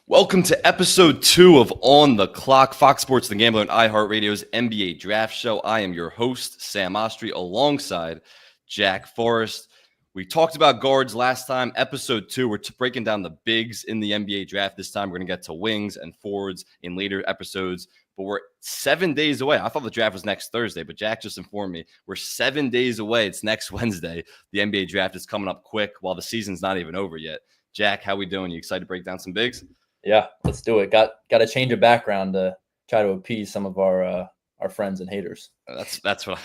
Welcome to episode 2 of On the Clock, Fox Sports, The Gambler, and iHeartRadio's NBA Draft Show. I am your host, Sam Oshtry, alongside Jack Forrest. We talked about guards last time, episode 2. We're breaking down the bigs in the NBA draft. This time we're going to get to wings and forwards in later episodes. But we're 7 days away. I thought the draft was next Thursday, but Jack just informed me we're 7 days away. It's next Wednesday. The NBA draft is coming up quick while the season's not even over yet. Jack, how we doing? You excited to break down some bigs? Yeah, let's do it. Got to change of background to try to appease some of our friends and haters. That's what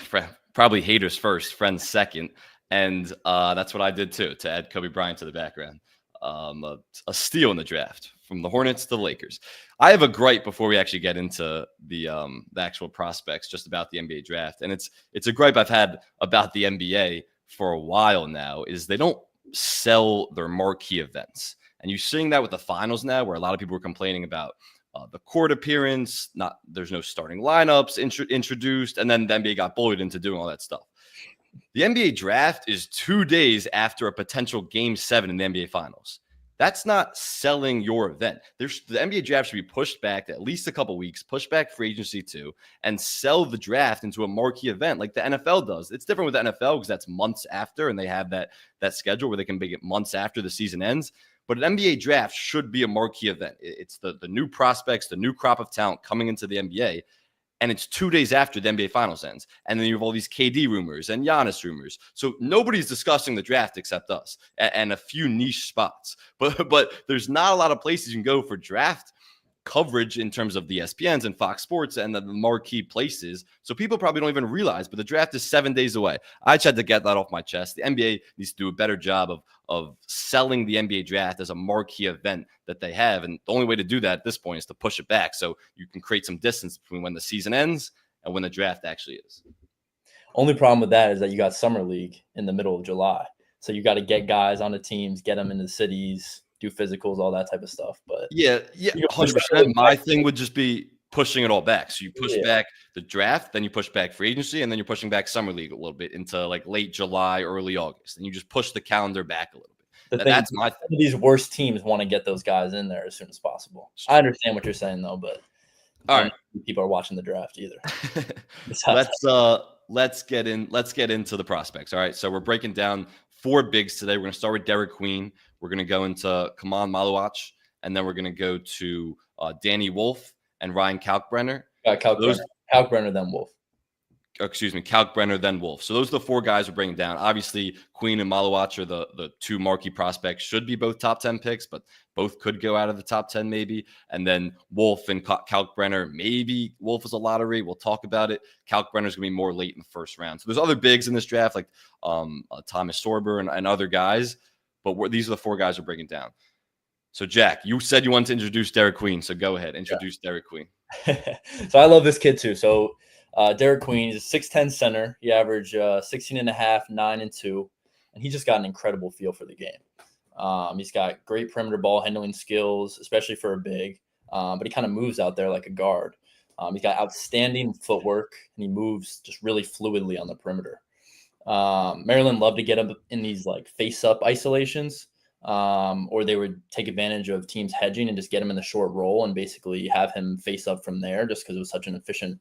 probably haters first, friends second, and that's what I did too, to add Kobe Bryant to the background. A steal in the draft from the Hornets to the Lakers. I have a gripe before we actually get into the actual prospects, just about the NBA draft, and it's a gripe I've had about the NBA for a while now. Is they don't sell their marquee events. And you're seeing that with the finals now, where a lot of people are complaining about the court appearance, there's no starting lineups introduced, and then the NBA got bullied into doing all that stuff. The NBA draft is 2 days after a potential Game 7 in the NBA Finals. That's not selling your event. The NBA draft should be pushed back at least a couple weeks, push back free agency too, and sell the draft into a marquee event like the NFL does. It's different with the NFL because that's months after, and they have that schedule where they can make it months after the season ends. But an NBA draft should be a marquee event. It's the new prospects, the new crop of talent coming into the NBA. And it's 2 days after the NBA Finals ends. And then you have all these KD rumors and Giannis rumors. So nobody's discussing the draft except us and a few niche spots. But there's not a lot of places you can go for draft coverage in terms of the ESPNs and Fox Sports and the marquee places. So people probably don't even realize, but the draft is 7 days away. I just had to get that off my chest. The NBA needs to do a better job of selling the NBA draft as a marquee event that they have. And the only way to do that at this point is to push it back so you can create some distance between when the season ends and when the draft actually is. Only problem with that is that you got Summer League in the middle of July. So you got to get guys on the teams, get them into the cities, do physicals, all that type of stuff. But yeah, 100%. My thing would just be pushing it all back. So you push back the draft, then you push back free agency, and then you're pushing back Summer League a little bit into like late July, early August. And you just push the calendar back a little bit. That's my thing. These worst teams want to get those guys in there as soon as possible. I understand what you're saying though, but all right, people are watching the draft either. Let's get into the prospects. All right, so we're breaking down 4 bigs today. We're going to start with Derek Queen. We're going to go into Kaman Maluach, and then we're going to go to Danny Wolf and Ryan Kalkbrenner. Kalkbrenner, then Wolf. Excuse me, Kalkbrenner, then Wolf. So those are the 4 guys we're bringing down. Obviously, Queen and Maluach are the 2 marquee prospects. Should be both top 10 picks, but both could go out of the top 10 maybe. And then Wolf and Kalkbrenner, maybe Wolf is a lottery. We'll talk about it. Kalkbrenner is going to be more late in the first round. So there's other bigs in this draft like Thomas Sorber and other guys, but these are the 4 guys we're bringing down. So, Jack, you said you wanted to introduce Derek Queen, so go ahead. Introduce Derek Queen. So I love this kid too. So Derek Queen is a 6'10 center. He averaged 16.5, 9, and 2. And he just got an incredible feel for the game. He's got great perimeter ball handling skills, especially for a big. But he kind of moves out there like a guard. He's got outstanding footwork, and he moves just really fluidly on the perimeter. Maryland loved to get him in these like face-up isolations, or they would take advantage of teams hedging and just get him in the short roll and basically have him face up from there just because it was such an efficient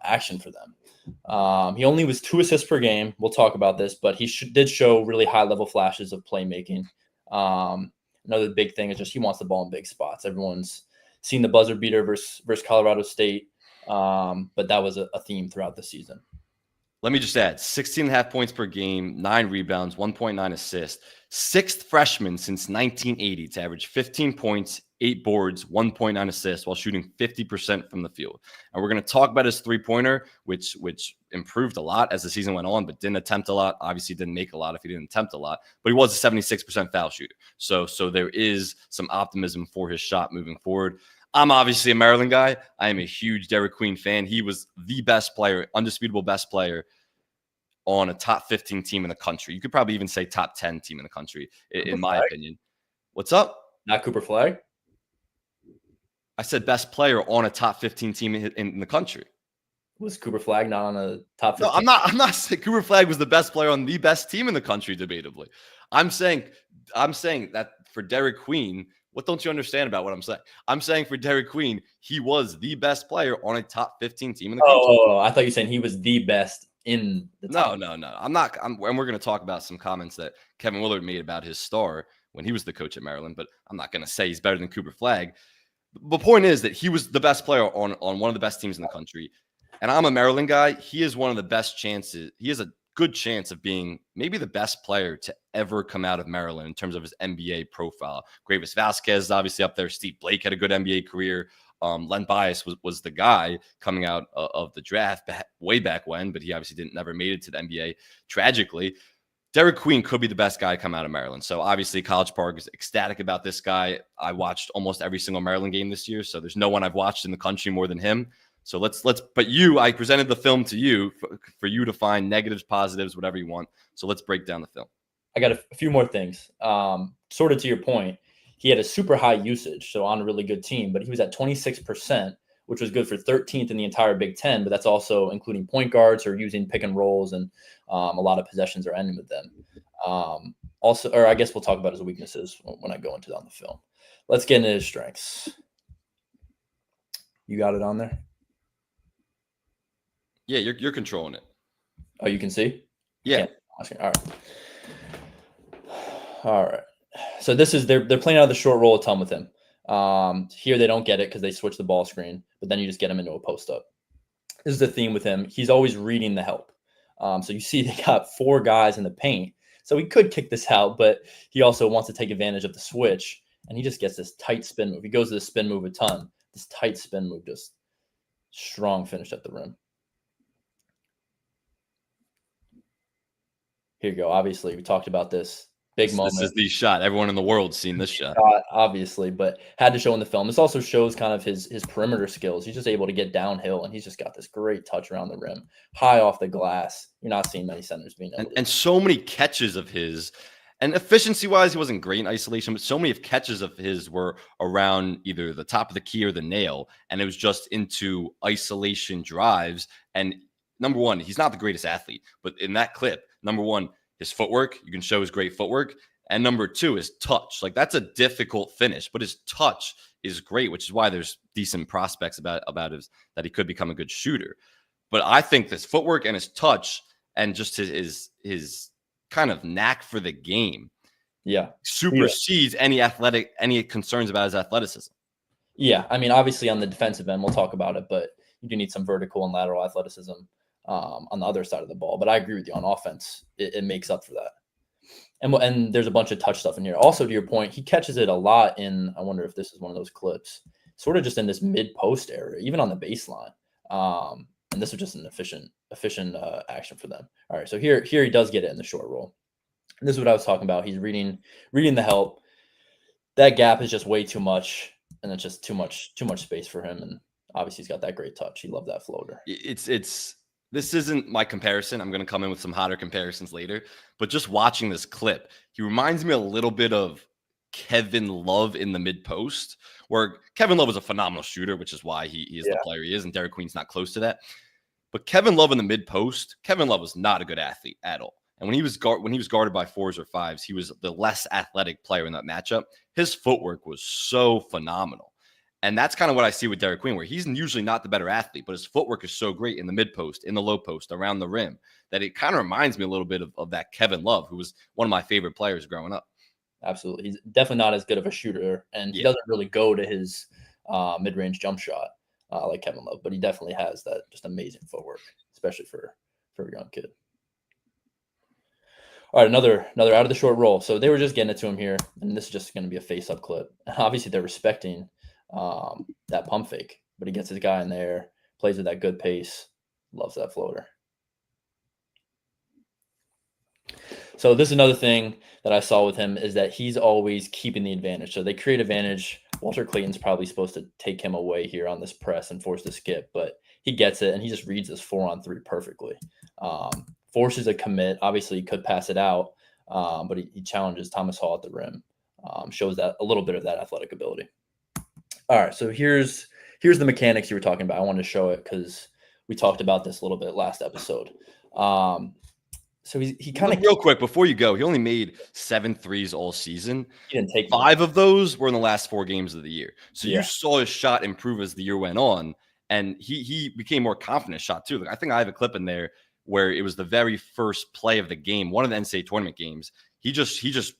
action for them. He only was 2 assists per game. We'll talk about this, but he did show really high-level flashes of playmaking. Another big thing is just he wants the ball in big spots. Everyone's seen the buzzer beater versus Colorado State, but that was a theme throughout the season. Let me just add 16.5 points per game, 9 rebounds, 1.9 assists. 6th freshman since 1980 to average 15 points, 8 boards, 1.9 assists while shooting 50% from the field. And we're going to talk about his three-pointer, which improved a lot as the season went on, but didn't attempt a lot. Obviously didn't make a lot if he didn't attempt a lot, but he was a 76% foul shooter. So there is some optimism for his shot moving forward. I'm obviously a Maryland guy. I am a huge Derek Queen fan. He was the best player, undisputable best player on a top 15 team in the country. You could probably even say top 10 team in the country, in my opinion. What's up? Not Cooper Flagg? I said best player on a top 15 team in the country. Was Cooper Flagg not on a top 15? No, I'm not saying Cooper Flagg was the best player on the best team in the country, debatably. I'm saying that for Derek Queen, what don't you understand about what I'm saying? I'm saying for Derek Queen, he was the best player on a top 15 team in the country. Oh, I thought you were saying he was the best in the top. No. I'm not. And we're going to talk about some comments that Kevin Willard made about his star when he was the coach at Maryland, but I'm not going to say he's better than Cooper Flagg. The point is that he was the best player on one of the best teams in the country. And I'm a Maryland guy. He is one of the best chances. He has a good chance of being maybe the best player to ever come out of Maryland in terms of his NBA profile. Gravis Vasquez is obviously up there. Steve Blake had a good NBA career. Len Bias was the guy coming out of the draft way back when, but he obviously never made it to the NBA, tragically. Derek Queen could be the best guy to come out of Maryland. So obviously College Park is ecstatic about this guy. I watched almost every single Maryland game this year, so there's no one I've watched in the country more than him. So I presented the film to you for you to find negatives, positives, whatever you want. So let's break down the film. I got a few more things. Sort of to your point, he had a super high usage, so on a really good team, but he was at 26%, which was good for 13th in the entire Big Ten, but that's also including point guards or using pick and rolls, and a lot of possessions are ending with them. Or I guess we'll talk about his weaknesses when I go into that on the film. Let's get into his strengths. You got it on there? Yeah, you're controlling it. Oh, you can see? Yeah. All right. So this is they're playing out of the short roll a ton with him. Here they don't get it because they switch the ball screen, but then you just get him into a post up. This is the theme with him. He's always reading the help. So you see they got 4 guys in the paint. So he could kick this out, but he also wants to take advantage of the switch, and he just gets this tight spin move. He goes to the spin move a ton. This tight spin move, just strong finish at the rim. Here you go. Obviously, we talked about this. Big moment. This is the shot. Everyone in the world's seen this shot. Obviously, but had to show in the film. This also shows kind of his perimeter skills. He's just able to get downhill, and he's just got this great touch around the rim, high off the glass. You're not seeing many centers being able to. And so many catches of his. And efficiency-wise, he wasn't great in isolation, but so many catches of his were around either the top of the key or the nail, and it was just into isolation drives. And number one, he's not the greatest athlete, but in that clip, number one, his footwork, you can show his great footwork. And number two, his touch. Like, that's a difficult finish, but his touch is great, which is why there's decent prospects about his, that he could become a good shooter. But I think this footwork and his touch and just his kind of knack for the game supersedes any concerns about his athleticism. Yeah, I mean, obviously on the defensive end, we'll talk about it, but you do need some vertical and lateral athleticism on the other side of the ball. But I agree with you, on offense, it makes up for that. And there's a bunch of touch stuff in here. Also, to your point, he catches it a lot in, I wonder if this is one of those clips, sort of just in this mid-post area, even on the baseline. And this was just an efficient action for them. All right, so here he does get it in the short roll. And this is what I was talking about. He's reading the help. That gap is just way too much, and it's just too much space for him. And obviously, he's got that great touch. He loved that floater. This isn't my comparison. I'm going to come in with some hotter comparisons later. But just watching this clip, he reminds me a little bit of Kevin Love in the mid-post, where Kevin Love was a phenomenal shooter, which is why he is the player he is, and Derek Queen's not close to that. But Kevin Love in the mid-post, Kevin Love was not a good athlete at all. And when he was guarded by 4s or 5s, he was the less athletic player in that matchup. His footwork was so phenomenal. And that's kind of what I see with Derek Queen, where he's usually not the better athlete, but his footwork is so great in the mid-post, in the low post, around the rim, that it kind of reminds me a little bit of that Kevin Love, who was one of my favorite players growing up. Absolutely. He's definitely not as good of a shooter, and he doesn't really go to his mid-range jump shot like Kevin Love, but he definitely has that just amazing footwork, especially for a young kid. All right, another out of the short roll. So they were just getting it to him here, and this is just going to be a face-up clip. Obviously, they're respecting that pump fake, but he gets his guy in there, plays with that good pace, loves that floater. So this is another thing that I saw with him, is that he's always keeping the advantage. So they create advantage. Walter Clayton's probably supposed to take him away here on this press and force the skip, but he gets it, and he just reads this 4-on-3 perfectly. Forces a commit. Obviously, he could pass it out, but he challenges Thomas Hall at the rim. Shows that a little bit of that athletic ability. All right, so here's the mechanics you were talking about. I wanted to show it because we talked about this a little bit last episode. So he kind of real quick before you go, he only made 7 threes all season. he didn't take 5 of those were in the last 4 games of the year. So you Yeah. saw his shot improve as the year went on, and he became more confident shot too. Like, I think I have a clip in there where it was the very first play of the game, one of the NCAA tournament games. He just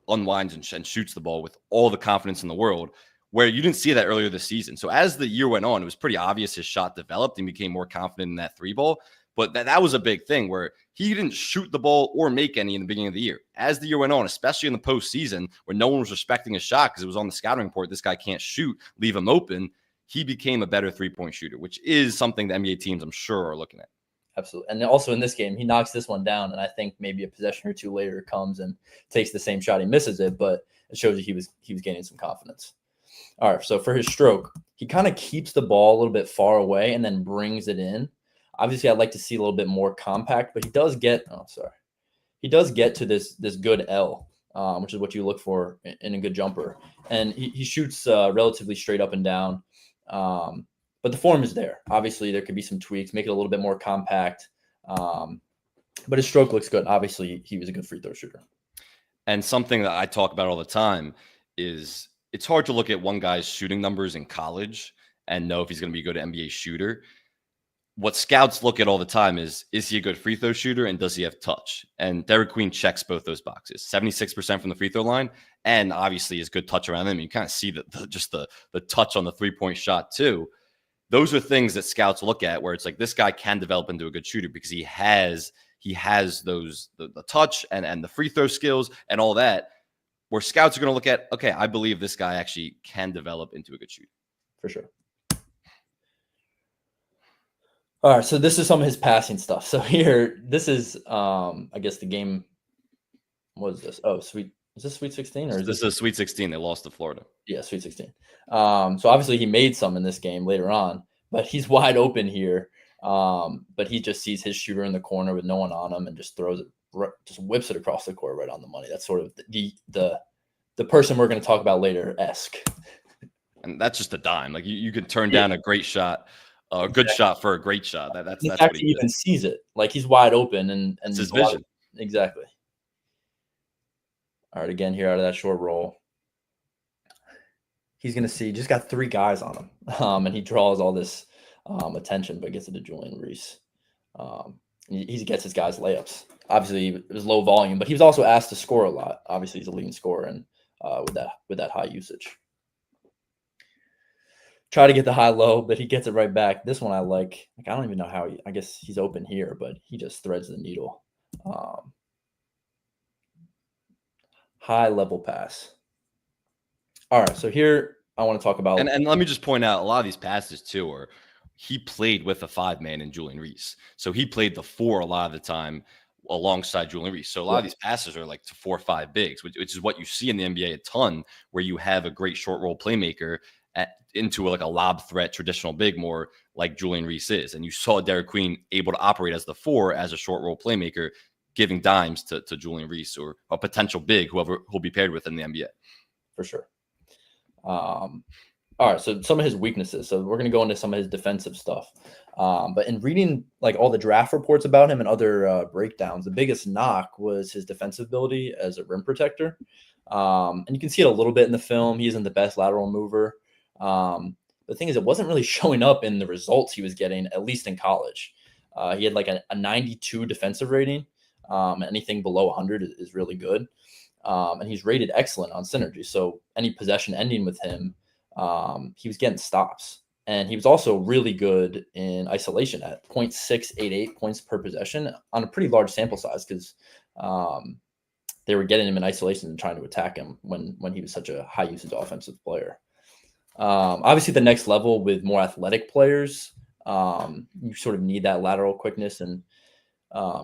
unwinds and shoots the ball with all the confidence in the world, where you didn't see that earlier this season. So as the year went on, it was pretty obvious his shot developed and became more confident in that 3 ball. But that was a big thing where he didn't shoot the ball or make any in the beginning of the year. As the year went on, especially in the postseason, where no one was respecting his shot because it was on the scouting report, this guy can't shoot, leave him open, he became a better 3-point shooter, which is something the NBA teams, I'm sure, are looking at. Absolutely. And also in this game, he knocks this one down, and I think maybe a possession or two later comes and takes the same shot. He misses it, but it shows you he was gaining some confidence. All right, so for his stroke, he kind of keeps the ball a little bit far away and then brings it in. Obviously, I'd like to see a little bit more compact, but he does get to this good L, which is what you look for in a good jumper. And he shoots relatively straight up and down. But the form is there. Obviously, there could be some tweaks, make it a little bit more compact. But his stroke looks good. Obviously, he was a good free throw shooter. And something that I talk about all the time is it's hard to look at one guy's shooting numbers in college and know if he's going to be a good NBA shooter. What scouts look at all the time is he a good free throw shooter and does he have touch? And Derek Queen checks both those boxes, 76% from the free throw line, and obviously his good touch around him. You kind of see the touch on the 3-point shot too. Those are things that scouts look at where it's like this guy can develop into a good shooter because he has those the touch and the free throw skills and all that, where scouts are going to look at, okay, I believe this guy actually can develop into a good shooter. For sure. All right, so this is some of his passing stuff. So here, this is, I guess the game. What is this? Oh, Is this Sweet 16 or is this is Sweet 16? They lost to Florida. Yeah, Sweet 16. So obviously he made some in this game later on, but he's wide open here. But he just sees his shooter in the corner with no one on him and just throws it, just whips it across the court right on the money. That's sort of the person we're going to talk about later esque. And that's just a dime. Like you could turn down a great shot. A good shot for a great shot. That's what he even sees it. Like he's wide open and it's his vision. Exactly. All right, again here out of that short roll, he's gonna see just got 3 guys on him, and he draws all this attention, but gets it to Julian Reese. He gets his guys layups. Obviously, it was low volume, but he was also asked to score a lot. Obviously, he's a leading scorer, and with that high usage. Try to get the high-low, but he gets it right back. this one I like. I don't even know how I guess he's open here, but he just threads the needle. High-level pass. All right, so here I want to talk about. And let me just point out a lot of these passes too are he played with a 5-man in Julian Reese. So he played the 4 a lot of the time alongside Julian Reese. So a lot of these passes are like to 4 or 5 bigs, which is what you see in the NBA a ton, where you have a great short roll playmaker into like a lob threat traditional big, more like Julian Reese is. And you saw Derek Queen able to operate as the 4 as a short roll playmaker, giving dimes to Julian Reese or a potential big, whoever he'll be paired with in the NBA. For sure. All right, so some of his weaknesses. So we're going to go into some of his defensive stuff. But in reading like all the draft reports about him and other breakdowns, the biggest knock was his defensive ability as a rim protector. And you can see it a little bit in the film. He isn't the best lateral mover. The thing is, it wasn't really showing up in the results he was getting, at least in college. He had like a 92 defensive rating. Anything below 100 is really good. And he's rated excellent on synergy. So any possession ending with him, he was getting stops. And he was also really good in isolation at 0.688 points per possession on a pretty large sample size because they were getting him in isolation and trying to attack him when he was such a high usage offensive player. Obviously, the next level with more athletic players, you sort of need that lateral quickness and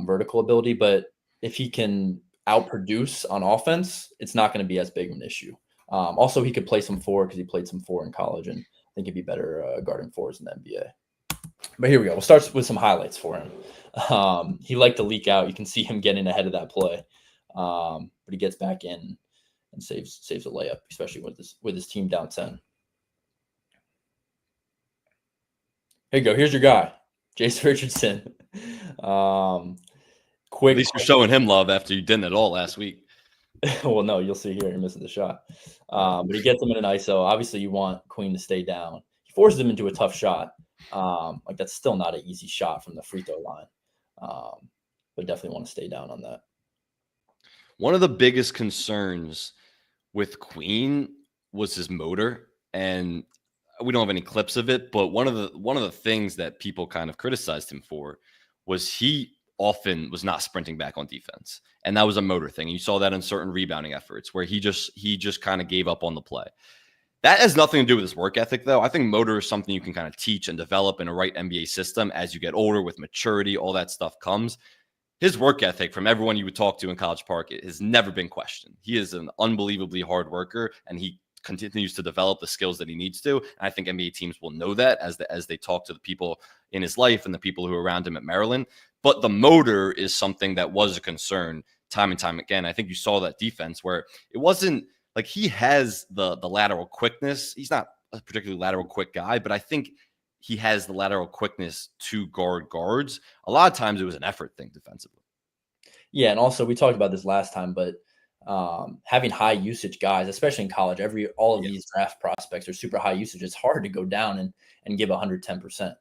vertical ability. But if he can outproduce on offense, it's not going to be as big of an issue. Also, he could play some 4 because he played some 4 in college, and I think he'd be better guarding 4s in the NBA. But here we go. We'll start with some highlights for him. He liked to leak out. You can see him getting ahead of that play, but he gets back in and saves a layup, especially with his team down 10. Here you go. Here's your guy, Jason Richardson. quick. At least you're showing him love after you didn't at all last week. Well, no, you'll see here. He misses the shot. But he gets him in an ISO. Obviously, you want Queen to stay down. He forces him into a tough shot. Like that's still not an easy shot from the free throw line. But definitely want to stay down on that. One of the biggest concerns with Queen was his motor, and we don't have any clips of it, but one of the things that people kind of criticized him for was he often was not sprinting back on defense, and that was a motor thing. You saw that in certain rebounding efforts where he just kind of gave up on the play. That has nothing to do with his work ethic, though. I think motor is something you can kind of teach and develop in a right NBA system as you get older with maturity. All that stuff comes. His work ethic, from everyone you would talk to in College Park, it has never been questioned. He is an unbelievably hard worker, and he continues to develop the skills that he needs to. And I think NBA teams will know that as they talk to the people in his life and the people who are around him at Maryland. But the motor is something that was a concern time and time again. I think you saw that defense where it wasn't like he has the lateral quickness. He's not a particularly lateral quick guy, but I think he has the lateral quickness to guard guards. A lot of times it was an effort thing defensively. Yeah, and also we talked about this last time, but having high usage guys, especially in college, all of these draft prospects are super high usage. It's hard to go down and give 110%.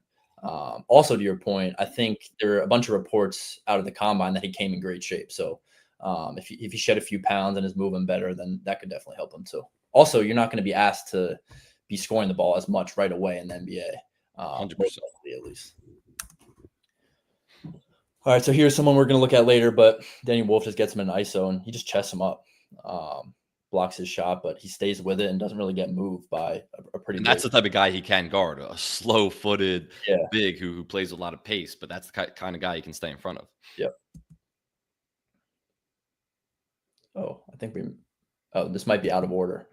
Also, to your point, I think there are a bunch of reports out of the combine that he came in great shape. So if he shed a few pounds and is moving better, then that could definitely help him too. Also, you're not going to be asked to be scoring the ball as much right away in the NBA. 100%. At least. All right, so here's someone we're going to look at later, but Danny Wolf just gets him in an ISO, and he just chests him up, blocks his shot, but he stays with it and doesn't really get moved by a pretty And that's the type of guy he can guard, a slow-footed big who plays a lot of pace, but that's the kind of guy he can stay in front of. Yep. This might be out of order.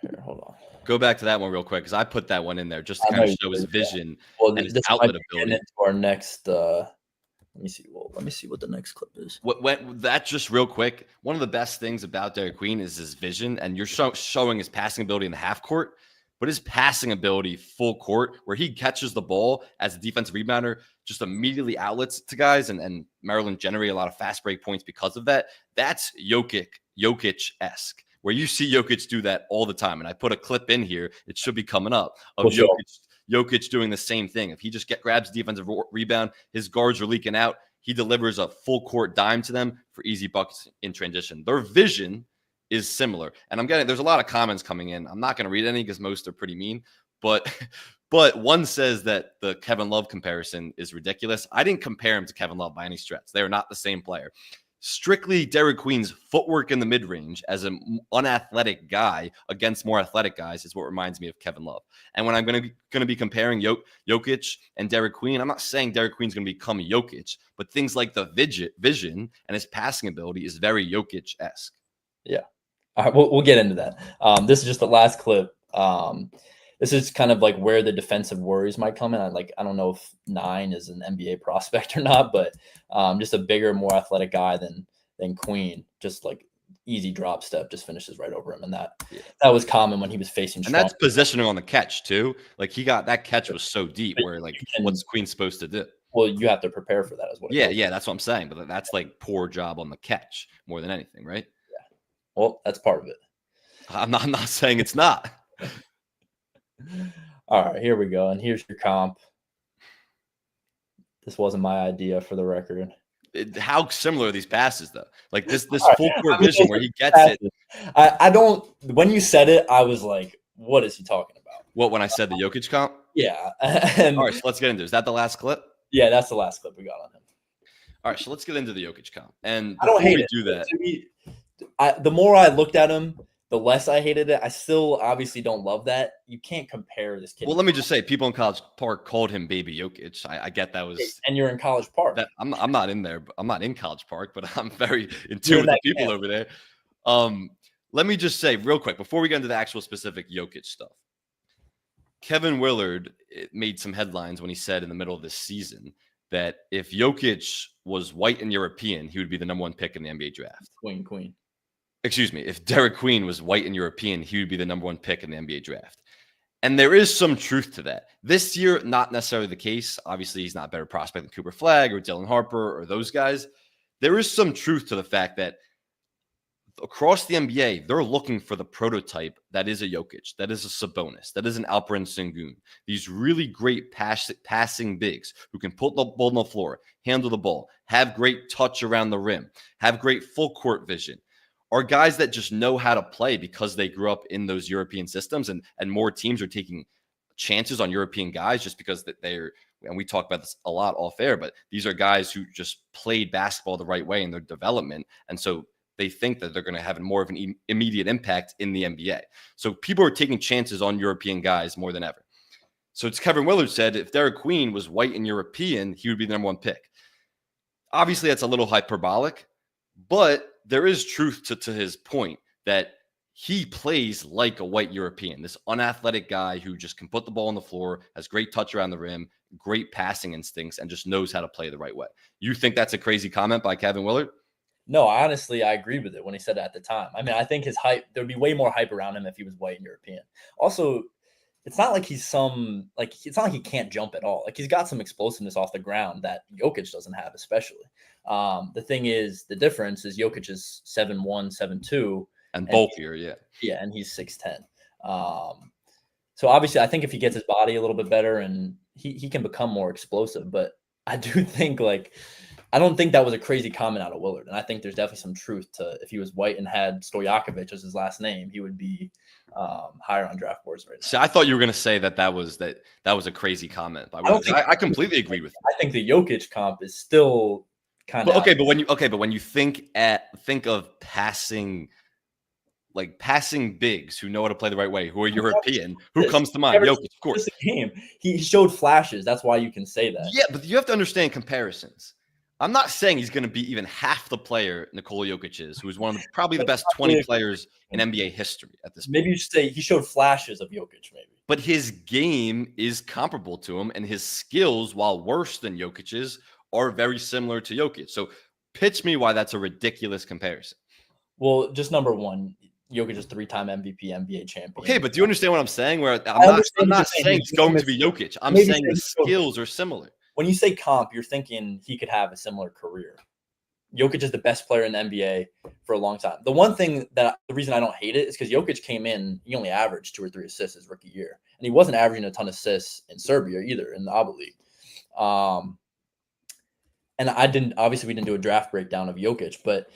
Here, hold on. Go back to that one real quick because I put that one in there just to kind of show his vision and his outlet ability. Into our next, let me see. Well, let me see what the next clip is. That just real quick. One of the best things about Derek Queen is his vision, and you're showing his passing ability in the half court, but his passing ability full court, where he catches the ball as a defensive rebounder, just immediately outlets to guys, and Maryland generate a lot of fast break points because of that. That's Jokic-esque. Where you see Jokic do that all the time. And I put a clip in here. It should be coming up of Jokic doing the same thing. If he just grabs defensive rebound, his guards are leaking out. He delivers a full court dime to them for easy buckets in transition. Their vision is similar. And there's a lot of comments coming in. I'm not going to read any because most are pretty mean. But one says that the Kevin Love comparison is ridiculous. I didn't compare him to Kevin Love by any stretch. They are not the same player. Strictly Derek Queen's footwork in the mid-range as an unathletic guy against more athletic guys is what reminds me of Kevin Love. And when I'm going to be comparing Jokic and Derek Queen, I'm not saying Derek Queen's going to become Jokic, but things like the vision and his passing ability is very Jokic-esque. Yeah. All right, we'll get into that. This is just the last clip. This is kind of like where the defensive worries might come in. I don't know if 9 is an NBA prospect or not, but just a bigger, more athletic guy than Queen. Just like easy drop step, just finishes right over him, and that was common when he was facing. And that's positioning on the catch too. Like that catch was so deep, where what's Queen supposed to do? Well, you have to prepare for that as well. Yeah, that's what I'm saying. But that's like poor job on the catch more than anything, right? Yeah. Well, that's part of it. I'm not saying it's not. All right, here we go. And here's your comp. This wasn't my idea, for the record. How similar are these passes, though? Like this full court vision where he gets it. I don't. When you said it, I was like, "What is he talking about?" What, when I said the Jokic comp? Yeah. All right, so let's get into it. Is that the last clip? Yeah, that's the last clip we got on him. All right, so let's get into the Jokic comp. And I don't hate it. Do that. To me, the more I looked at him, the less I hated it. I still obviously don't love that. You can't compare this kid. Well, let me just say, people in College Park called him Baby Jokic. I get that was. And you're in College Park. I'm not in there. I'm not in College Park, but I'm very in tune with the people over there. Let me just say real quick before we get into the actual specific Jokic stuff. Kevin Willard made some headlines when he said in the middle of this season that if Jokic was white and European, he would be the #1 pick in the NBA draft. Queen. Excuse me. If Derek Queen was white and European, he would be the #1 pick in the NBA draft. And there is some truth to that. This year, not necessarily the case. Obviously, he's not a better prospect than Cooper Flagg or Dylan Harper or those guys. There is some truth to the fact that across the NBA, they're looking for the prototype that is a Jokic, that is a Sabonis, that is an Alperen Sengun. These really great passing bigs who can put the ball on the floor, handle the ball, have great touch around the rim, have great full court vision, are guys that just know how to play because they grew up in those European systems, and more teams are taking chances on European guys just because that they're, and we talk about this a lot off air, but these are guys who just played basketball the right way in their development. And so they think that they're going to have more of an immediate impact in the NBA. So people are taking chances on European guys more than ever. So it's Kevin Willard said, if Derek Queen was white and European, he would be the number one pick. Obviously, that's a little hyperbolic, but there is truth to his point that he plays like a white European, this unathletic guy who just can put the ball on the floor, has great touch around the rim, great passing instincts, and just knows how to play the right way. You think that's a crazy comment by Kevin Willard? No, honestly, I agreed with it when he said it at the time. I mean, I think his hype, there'd be way more hype around him if he was white and European. Also, it's not like it's not like he can't jump at all. Like, he's got some explosiveness off the ground that Jokic doesn't have, especially. The thing is, the difference is Jokic is 7'1", 7'2". And bulkier, yeah. Yeah, and he's 6'10". So obviously, I think if he gets his body a little bit better and he can become more explosive. But I do think, I don't think that was a crazy comment out of Willard. And I think there's definitely some truth to, if he was white and had Stojakovic as his last name, he would be higher on draft boards right now. See, I thought you were going to say that was a crazy comment. I completely agree with you. I think the Jokic comp is still kind of okay. But when you think of passing bigs who know how to play the right way, who are European, who comes to mind? Jokic, of course. Game. He showed flashes. That's why you can say that. Yeah, but you have to understand comparisons. I'm not saying he's going to be even half the player Nikola Jokic is, who is one of probably the best 20 players in NBA history at this point. Maybe you should say he showed flashes of Jokic, maybe. But his game is comparable to him, and his skills, while worse than Jokic's, are very similar to Jokic. So pitch me why that's a ridiculous comparison. Well, just number one, Jokic is 3-time MVP, NBA champion. Okay, but do you understand what I'm saying? Where I'm not saying it's going to be Jokic. I'm saying the skills are similar. When you say comp, you're thinking he could have a similar career. Jokic is the best player in the NBA for a long time. The reason I don't hate it is because Jokic came in, he only averaged 2 or 3 assists his rookie year. And he wasn't averaging a ton of assists in Serbia either, in the ABA League. And we didn't do a draft breakdown of Jokic, but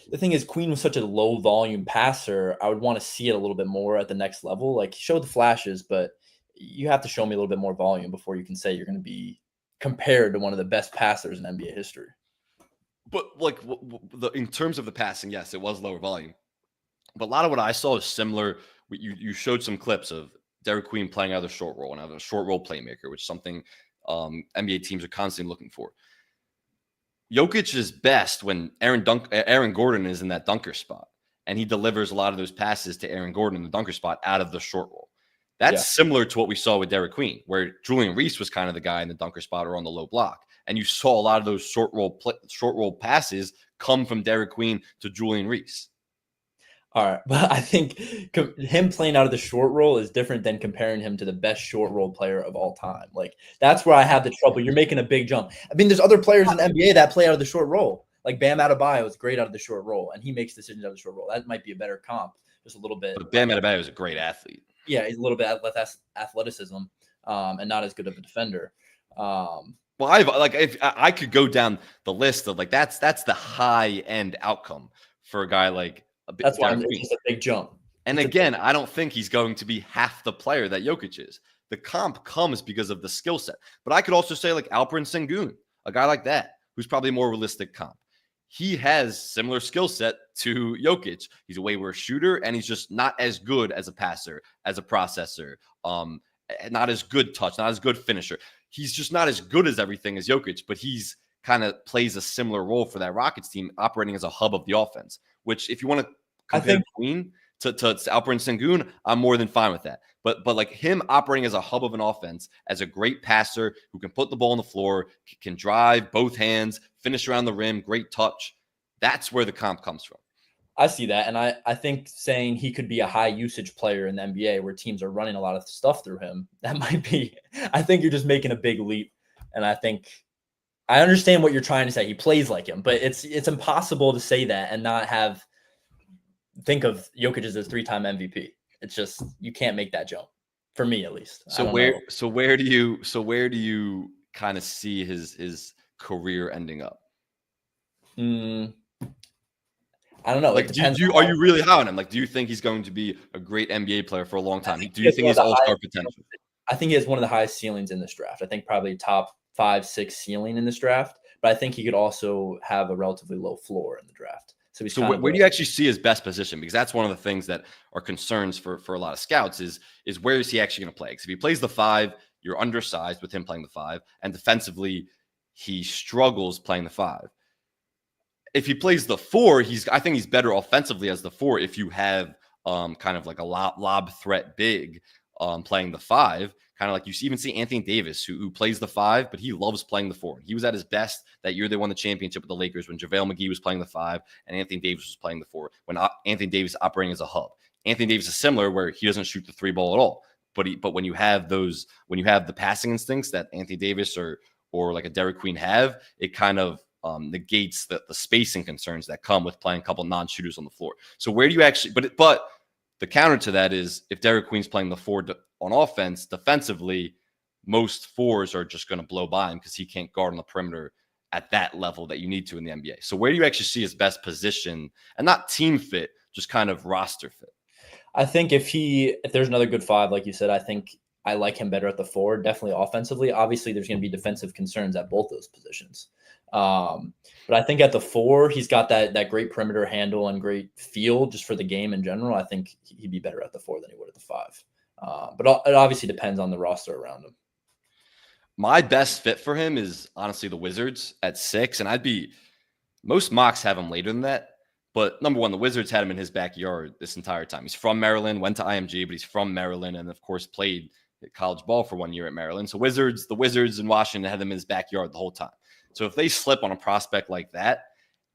the thing is, Queen was such a low volume passer. I would want to see it a little bit more at the next level. Like, he showed the flashes, but you have to show me a little bit more volume before you can say you're going to be compared to one of the best passers in NBA history. But in terms of the passing, yes, it was lower volume. But a lot of what I saw is similar. You showed some clips of Derek Queen playing out of the short roll and out of a short roll playmaker, which is something NBA teams are constantly looking for. Jokic is best when Aaron Gordon is in that dunker spot, and he delivers a lot of those passes to Aaron Gordon in the dunker spot out of the short roll. That's similar to what we saw with Derek Queen, where Julian Reese was kind of the guy in the dunker spot or on the low block. And you saw a lot of those short roll passes come from Derek Queen to Julian Reese. All right. But I think him playing out of the short roll is different than comparing him to the best short roll player of all time. Like, that's where I have the trouble. You're making a big jump. I mean, there's other players in the NBA that play out of the short roll. Like Bam Adebayo is great out of the short roll, and he makes decisions out of the short roll. That might be a better comp, just a little bit. But Bam Adebayo is a great athlete. Yeah, he's a little bit less athleticism, and not as good of a defender. Well, if I could go down the list of that's the high end outcome for a guy like. That's why it's just a big jump. And again, I don't think he's going to be half the player that Jokic is. The comp comes because of the skill set. But I could also say like Alperen Sengun, a guy like that, who's probably a more realistic comp. He has similar skill set to Jokic. He's a way worse shooter, and he's just not as good as a passer, as a processor, not as good touch, not as good finisher. He's just not as good as everything as Jokic, but he's kind of plays a similar role for that Rockets team, operating as a hub of the offense, which if you want to compare Queen to Alperen Sengun, I'm more than fine with that. But like him operating as a hub of an offense, as a great passer who can put the ball on the floor, can drive both hands, finish around the rim, great touch. That's where the comp comes from. I see that, and I think saying he could be a high usage player in the NBA where teams are running a lot of stuff through him, that might be. I think you're just making a big leap, and I think I understand what you're trying to say. He plays like him, but it's impossible to say that and not think of Jokic as a 3-time MVP. It's just you can't make that jump for me at least. I So don't know. where do you kind of see his career ending up? Mm, I don't know. It Like, depends are on you really high on him? Like, do you think he's going to be a great NBA player for a long I time? think Do he you has think one of he's the all-star highest potential? I think he has one of the highest ceilings in this draft. I think probably top 5, 6 ceiling in this draft, but I think he could also have a relatively low floor in the draft. So he's So kind of where do you actually see his best position? Because that's one of the things that are concerns for a lot of scouts is where is he actually going to play? Because if he plays the 5, you're undersized with him playing the 5, and defensively he struggles playing the 5. If he plays the 4, I think he's better offensively as the 4 if you have kind of like a lob threat big playing the 5. Kind of like you even see Anthony Davis, who plays the 5, but he loves playing the 4. He was at his best that year they won the championship with the Lakers when JaVale McGee was playing the 5 and Anthony Davis was playing the 4. When Anthony Davis operating as a hub, Anthony Davis is similar where he doesn't shoot the 3 ball at all. But when you have the passing instincts that Anthony Davis or like a Derek Queen have, it kind of negates the spacing concerns that come with playing a couple non-shooters on the floor. So where do you actually? But the counter to that is if Derek Queen's playing the 4 on offense, defensively, most 4s are just going to blow by him because he can't guard on the perimeter at that level that you need to in the NBA. So where do you actually see his best position, and not team fit, just kind of roster fit? I think if there's another good 5, like you said, I think I like him better at the 4, definitely offensively. Obviously, there's going to be defensive concerns at both those positions. But I think at the 4, he's got that great perimeter handle and great feel just for the game in general. I think he'd be better at the 4 than he would at the 5. But it obviously depends on the roster around him. My best fit for him is honestly the Wizards at 6, and most mocks have him later than that. But number one, the Wizards had him in his backyard this entire time. He's from Maryland, went to IMG, but he's from Maryland, and of course played college ball for 1 year at Maryland. So the Wizards in Washington had him in his backyard the whole time. So if they slip on a prospect like that,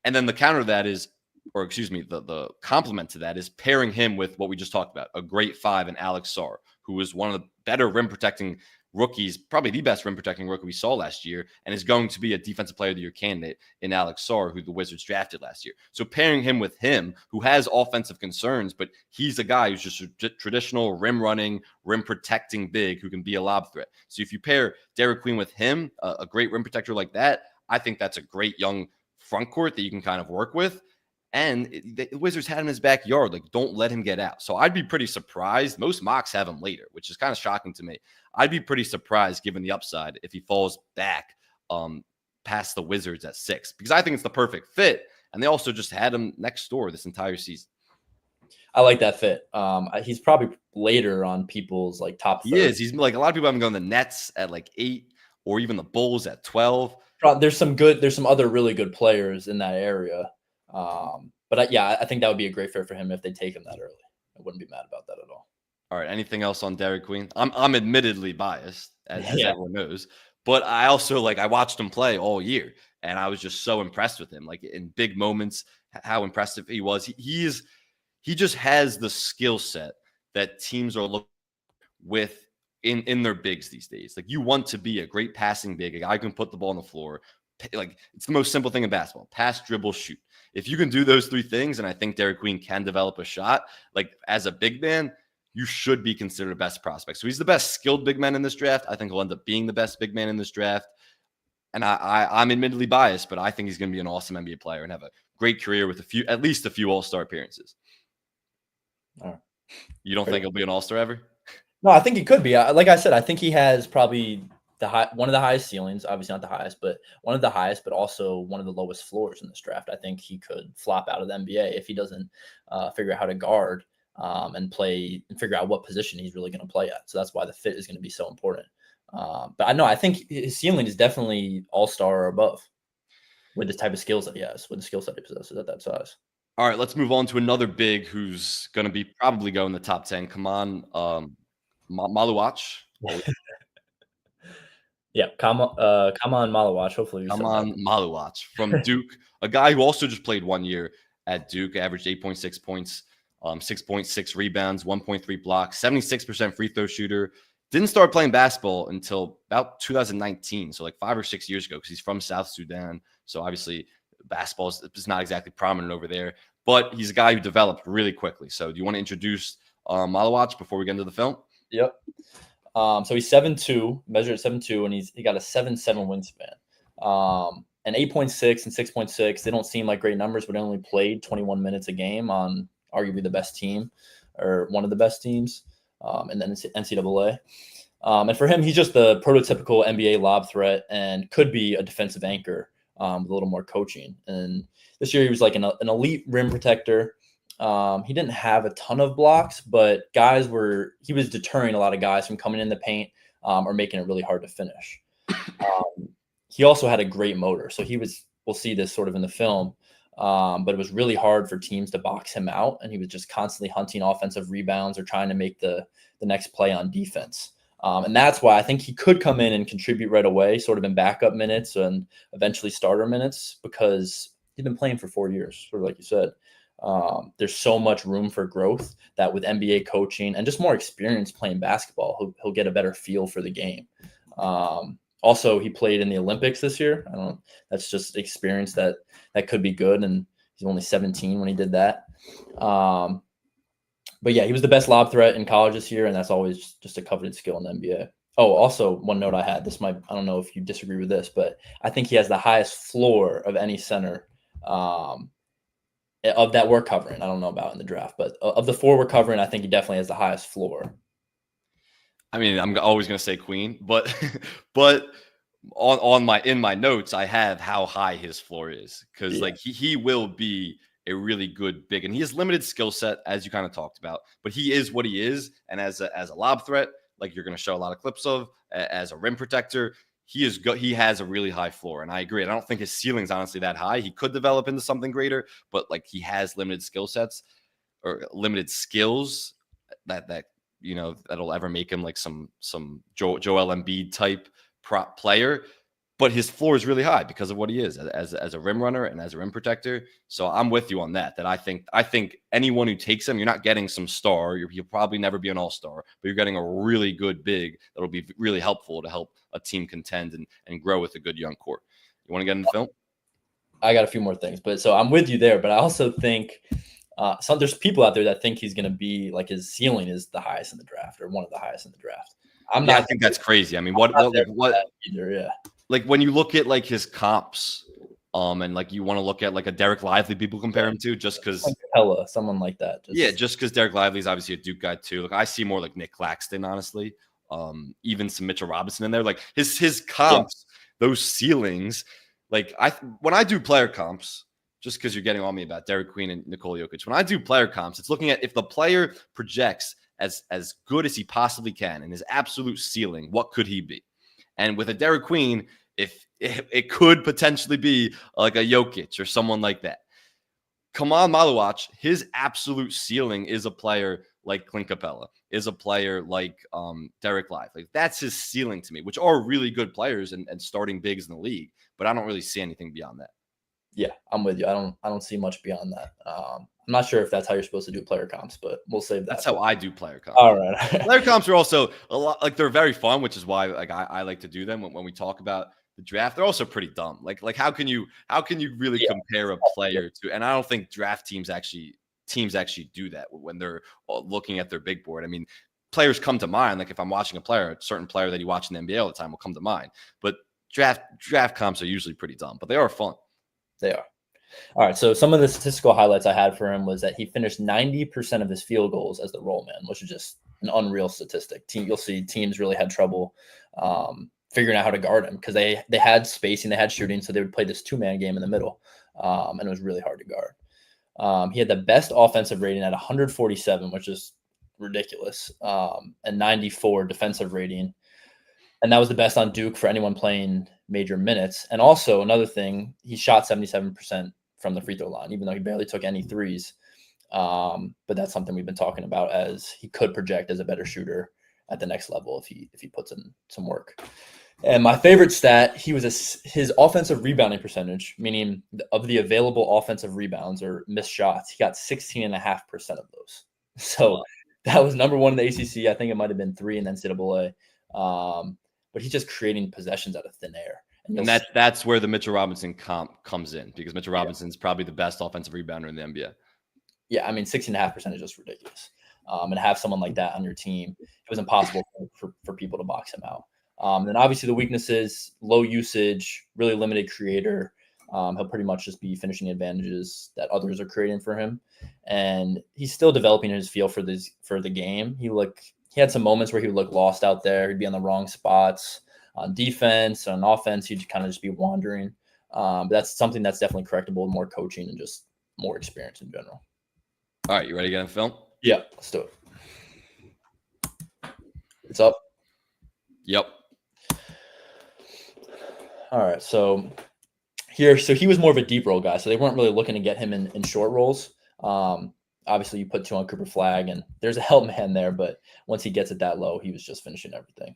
and then the counter to that is, or excuse me, the complement to that is pairing him with what we just talked about, a great 5 in Alex Sarr, who was one of the better rim protecting rookies, probably the best rim protecting rookie we saw last year, and is going to be a defensive player of the year candidate in Alex Sarr, who the Wizards drafted last year. So pairing him with him, who has offensive concerns, but he's a guy who's just a traditional rim running, rim protecting big who can be a lob threat. So if you pair Derek Queen with him, a great rim protector like that, I think that's a great young front court that you can kind of work with. And the Wizards had him in his backyard. Like, don't let him get out. So I'd be pretty surprised. Most mocks have him later, which is kind of shocking to me. I'd be pretty surprised given the upside if he falls back past the Wizards at 6, because I think it's the perfect fit. And they also just had him next door this entire season. I like that fit. He's probably later on people's like top 30. He is. He's like a lot of people haven't gone the Nets at like 8 or even the Bulls at 12. There's some other really good players in that area. But I think that would be a great fit for him if they take him that early. I wouldn't be mad about that at all. All right. Anything else on Derek Queen? I'm admittedly biased, as everyone knows, but I also I watched him play all year, and I was just so impressed with him. Like in big moments, how impressive he was. He just has the skill set that teams are looking with in their bigs these days. Like, you want to be a great passing big, a guy who can put the ball on the floor. Like, it's the most simple thing in basketball: pass, dribble, shoot. If you can do those 3 things, and I think Derek Queen can develop a shot, like as a big man, you should be considered a best prospect. So he's the best skilled big man in this draft. I think he'll end up being the best big man in this draft. And I'm admittedly biased, but I think he's going to be an awesome NBA player and have a great career with at least a few All-Star appearances. All right. You don't think he'll be an All-Star ever? No, I think he could be. Like I said, I think he has probably one of the highest ceilings, obviously not the highest, but one of the highest, but also one of the lowest floors in this draft. I think he could flop out of the NBA if he doesn't figure out how to guard and play and figure out what position he's really going to play at. So that's why the fit is going to be so important. But I think his ceiling is definitely all-star or above with the type of skills that he has, with the skill set he possesses at that size. All right, let's move on to another big who's going to be probably go in the top 10. Come on, Maluach. Yeah, come on, Malawach. Hopefully, Come on, Maluach from Duke, a guy who also just played 1 year at Duke, averaged 8.6 points, 6.6 rebounds, 1.3 blocks, 76% free throw shooter. Didn't start playing basketball until about 2019, so like 5 or 6 years ago, because he's from South Sudan. So obviously basketball is not exactly prominent over there, but he's a guy who developed really quickly. So do you want to introduce Malawach before we get into the film? Yep. So he's 7'2", measured at 7'2", and he got a 7'7" wingspan. And 8.6 and 6.6, they don't seem like great numbers, but he only played 21 minutes a game on arguably the best team, or one of the best teams in the NCAA. And for him, he's just the prototypical NBA lob threat and could be a defensive anchor with a little more coaching. And this year he was like an elite rim protector. He didn't have a ton of blocks, but he was deterring a lot of guys from coming in the paint or making it really hard to finish. He also had a great motor. So we'll see this sort of in the film, but it was really hard for teams to box him out. And he was just constantly hunting offensive rebounds or trying to make the next play on defense. And that's why I think he could come in and contribute right away, sort of in backup minutes and eventually starter minutes, because he's been playing for 4 years, sort of like you said. There's so much room for growth that with NBA coaching and just more experience playing basketball, he'll get a better feel for the game. Also, he played in the Olympics this year. That's just experience that could be good. And he's only 17 when he did that. But yeah, he was the best lob threat in college this year, and that's always just a coveted skill in the NBA. Oh, also one note I had, I don't know if you disagree with this, but I think he has the highest floor of any center of that we're covering. I don't know about in the draft, but of the 4 we're covering, I think he definitely has the highest floor. I mean, I'm always going to say Queen, but in my notes, I have how high his floor is, because like he will be a really good big, and he has limited skill set, as you kind of talked about, but he is what he is. And as a lob threat, like you're going to show a lot of clips of, as a rim protector, he has a really high floor. And I agree. I don't think his ceiling's honestly that high. He could develop into something greater, but like he has limited skill sets or limited skills that that'll ever make him like some Joel Embiid type prop player. But his floor is really high because of what he is as a rim runner and as a rim protector. So I'm with you on that. That I think anyone who takes him, you're not getting some star. You'll probably never be an all-star, but you're getting a really good big that'll be really helpful to help a team contend and grow with a good young core. You want to get into film? I got a few more things, but so I'm with you there. But I also think there's people out there that think he's going to be like his ceiling is the highest in the draft or one of the highest in the draft. I think that's crazy. I mean, what either, yeah. Like when you look at like his comps, and like you want to look at like a Derek Lively, people compare him to, just because someone like that. Just because Derek Lively is obviously a Duke guy too. Like I see more like Nick Claxton, honestly. Even some Mitchell Robinson in there. Like his comps, those ceilings. Like when I do player comps, just because you're getting on me about Derek Queen and Nikola Jokic, when I do player comps, it's looking at if the player projects as good as he possibly can in his absolute ceiling, what could he be? And with a Derek Queen, if it could potentially be like a Jokic or someone like that. Kamal Malawach, his absolute ceiling is a player like Clint Capella, is a player like Derek Lively. Like that's his ceiling to me, which are really good players and starting bigs in the league. But I don't really see anything beyond that. Yeah, I'm with you. I don't see much beyond that. I'm not sure if that's how you're supposed to do player comps, but we'll save that. That's how I do player comps. All right. Player comps are also a lot like they're very fun, which is why like I like to do them when we talk about the draft. They're also pretty dumb. Like how can you really compare a player to? And I don't think draft teams actually do that when they're looking at their big board. I mean, players come to mind. Like if I'm watching a certain player that you watch in the NBA all the time will come to mind. But draft comps are usually pretty dumb, but they are fun. They are. All right, so some of the statistical highlights I had for him was that he finished 90% of his field goals as the roll man, which is just an unreal statistic. You'll see teams really had trouble figuring out how to guard him because they had spacing, they had shooting, so they would play this 2-man game in the middle, and it was really hard to guard. He had the best offensive rating at 147, which is ridiculous, and 94 defensive rating. And that was the best on Duke for anyone playing major minutes. And also another thing, he shot 77% from the free throw line, even though he barely took any threes. But that's something we've been talking about as he could project as a better shooter at the next level if he puts in some work. And my favorite stat, his offensive rebounding percentage, meaning of the available offensive rebounds or missed shots, he got 16.5% of those. So that was number one in the ACC. I think it might have been 3 in the NCAA. But he's just creating possessions out of thin air. And that's where the Mitchell Robinson comp comes in, because Mitchell Robinson's probably the best offensive rebounder in the NBA. Yeah, I mean, 16.5% is just ridiculous. And have someone like that on your team, it was impossible for people to box him out. And then obviously the weaknesses, low usage, really limited creator. He'll pretty much just be finishing advantages that others are creating for him. And he's still developing his feel for the game. He had some moments where he would look lost out there. He'd be on the wrong spots. On defense, on offense, he'd kind of just be wandering. But that's something that's definitely correctable with more coaching and just more experience in general. All right, you ready to get in film? Yeah, let's do it. It's up. Yep. All right, so he was more of a deep roll guy, so they weren't really looking to get him in short rolls. Obviously, you put 2 on Cooper Flag, and there's a help man there, but once he gets it that low, he was just finishing everything.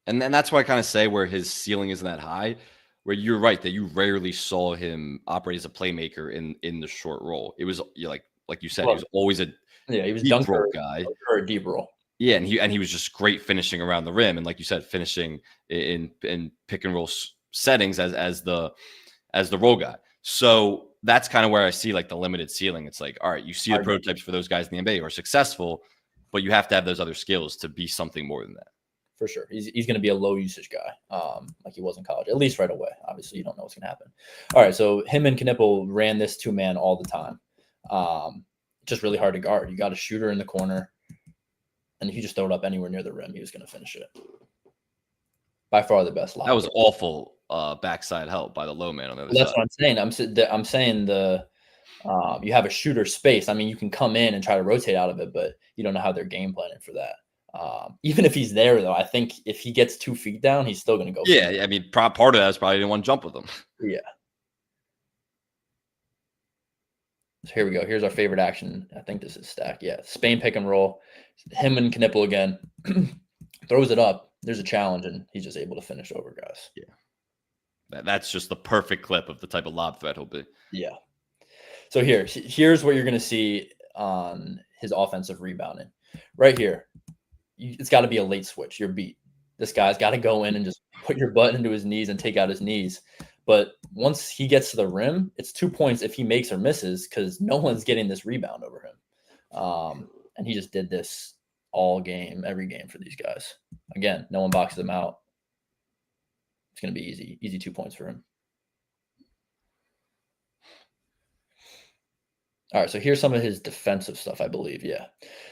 And then that's why I kind of say where his ceiling isn't that high, where you're right that you rarely saw him operate as a playmaker in the short roll. It was like you said, he was always a deep roll guy or a deep roll. Yeah, and he was just great finishing around the rim, and like you said, finishing in pick and roll settings as the roll guy. So that's kind of where I see like the limited ceiling. It's like, all right, you see the prototypes for those guys in the NBA who are successful, but you have to have those other skills to be something more than that. For sure. He's going to be a low usage guy, like he was in college, at least right away. Obviously, you don't know what's going to happen. All right, so him and Knipple ran this 2-man all the time. Just really hard to guard. You got a shooter in the corner, and if you just throw it up anywhere near the rim, he was going to finish it. By far the best lob. That was awful backside help by the low man on the other side. That's what I'm saying. I'm saying you have a shooter space. I mean, you can come in and try to rotate out of it, but you don't know how they're game planning for that. Even if he's there, though, I think if he gets 2 feet down, he's still going to go. Yeah, I mean, part of that is probably didn't want to jump with him. Yeah. So here we go. Here's our favorite action. I think this is stack. Yeah, Spain pick and roll. Him and Knipple again. Throws it up. There's a challenge, and he's just able to finish over guys. Yeah. That's just the perfect clip of the type of lob threat he'll be. Yeah. So here's what you're going to see on his offensive rebounding. Right here. It's got to be a late switch. You're beat. This guy's got to go in and just put your butt into his knees and take out his knees. But once he gets to the rim, it's 2 points if he makes or misses because no one's getting this rebound over him. And he just did this all game, every game for these guys. Again, no one boxes him out. It's going to be easy 2 points for him. All right, so here's some of his defensive stuff, I believe. Yeah.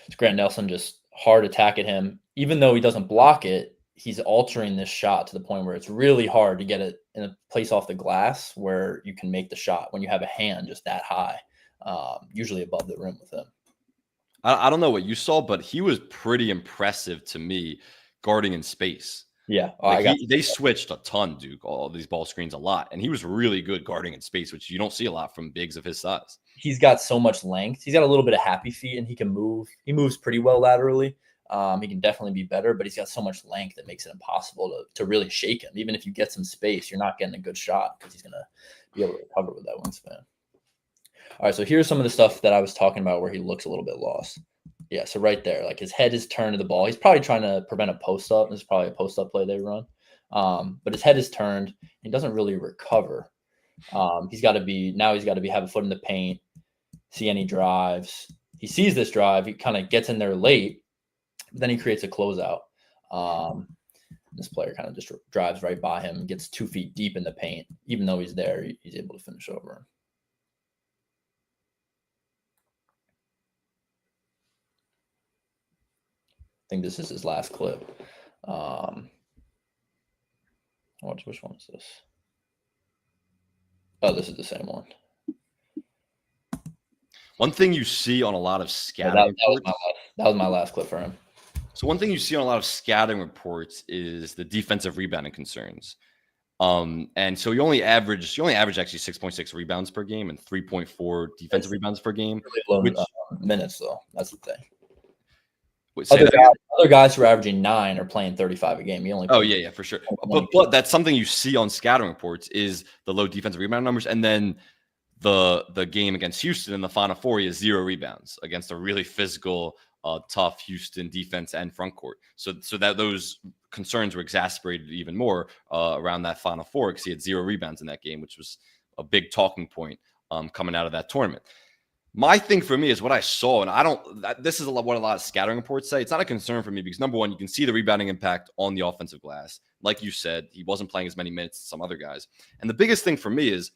It's Grant Nelson just hard attack at him. Even though he doesn't block it, he's altering this shot to the point where it's really hard to get it in a place off the glass where you can make the shot when you have a hand just that high, usually above the rim with him. I don't know what you saw, but he was pretty impressive to me guarding in space. Yeah. They switched a ton, Duke, all these ball screens a lot. And he was really good guarding in space, which you don't see a lot from bigs of his size. He's got so much length. He's got a little bit of happy feet, and he can move. He moves pretty well laterally. He can definitely be better, but he's got so much length that makes it impossible to really shake him. Even if you get some space, you're not getting a good shot because he's going to be able to recover with that wingspan. All right, so here's some of the stuff that I was talking about where he looks a little bit lost. Yeah, so right there, like his head is turned to the ball. He's probably trying to prevent a post-up. This is probably a post-up play they run. But his head is turned. He doesn't really recover. He's got to have a foot in the paint, see any drives. He sees this drive. He kind of gets in there late. But then he creates a closeout. This player kind of just drives right by him and gets 2 feet deep in the paint. Even though he's there, he's able to finish over him. I think this is his last clip. Which one is this? Oh, this is the same one. One thing you see on a lot of scouting that was my last clip for him. So one thing you see on a lot of scouting reports is the defensive rebounding concerns. And so you only average actually 6.6 rebounds per game and 3.4 defensive It's rebounds per game, really low which minutes, though. That's the thing. wait, say that again. Other guys who are averaging 9 are playing 35 a game. You only Oh play yeah, for sure. 20. But that's something you see on scouting reports is the low defensive rebound numbers, and then the game against Houston in the Final Four, he has 0 rebounds against a really physical, tough Houston defense and front court. So that those concerns were exacerbated even more around that Final Four because he had 0 rebounds in that game, which was a big talking point coming out of that tournament. My thing for me is what I saw, and this is what a lot of scouting reports say. It's not a concern for me because number one, you can see the rebounding impact on the offensive glass. Like you said, he wasn't playing as many minutes as some other guys. And the biggest thing for me is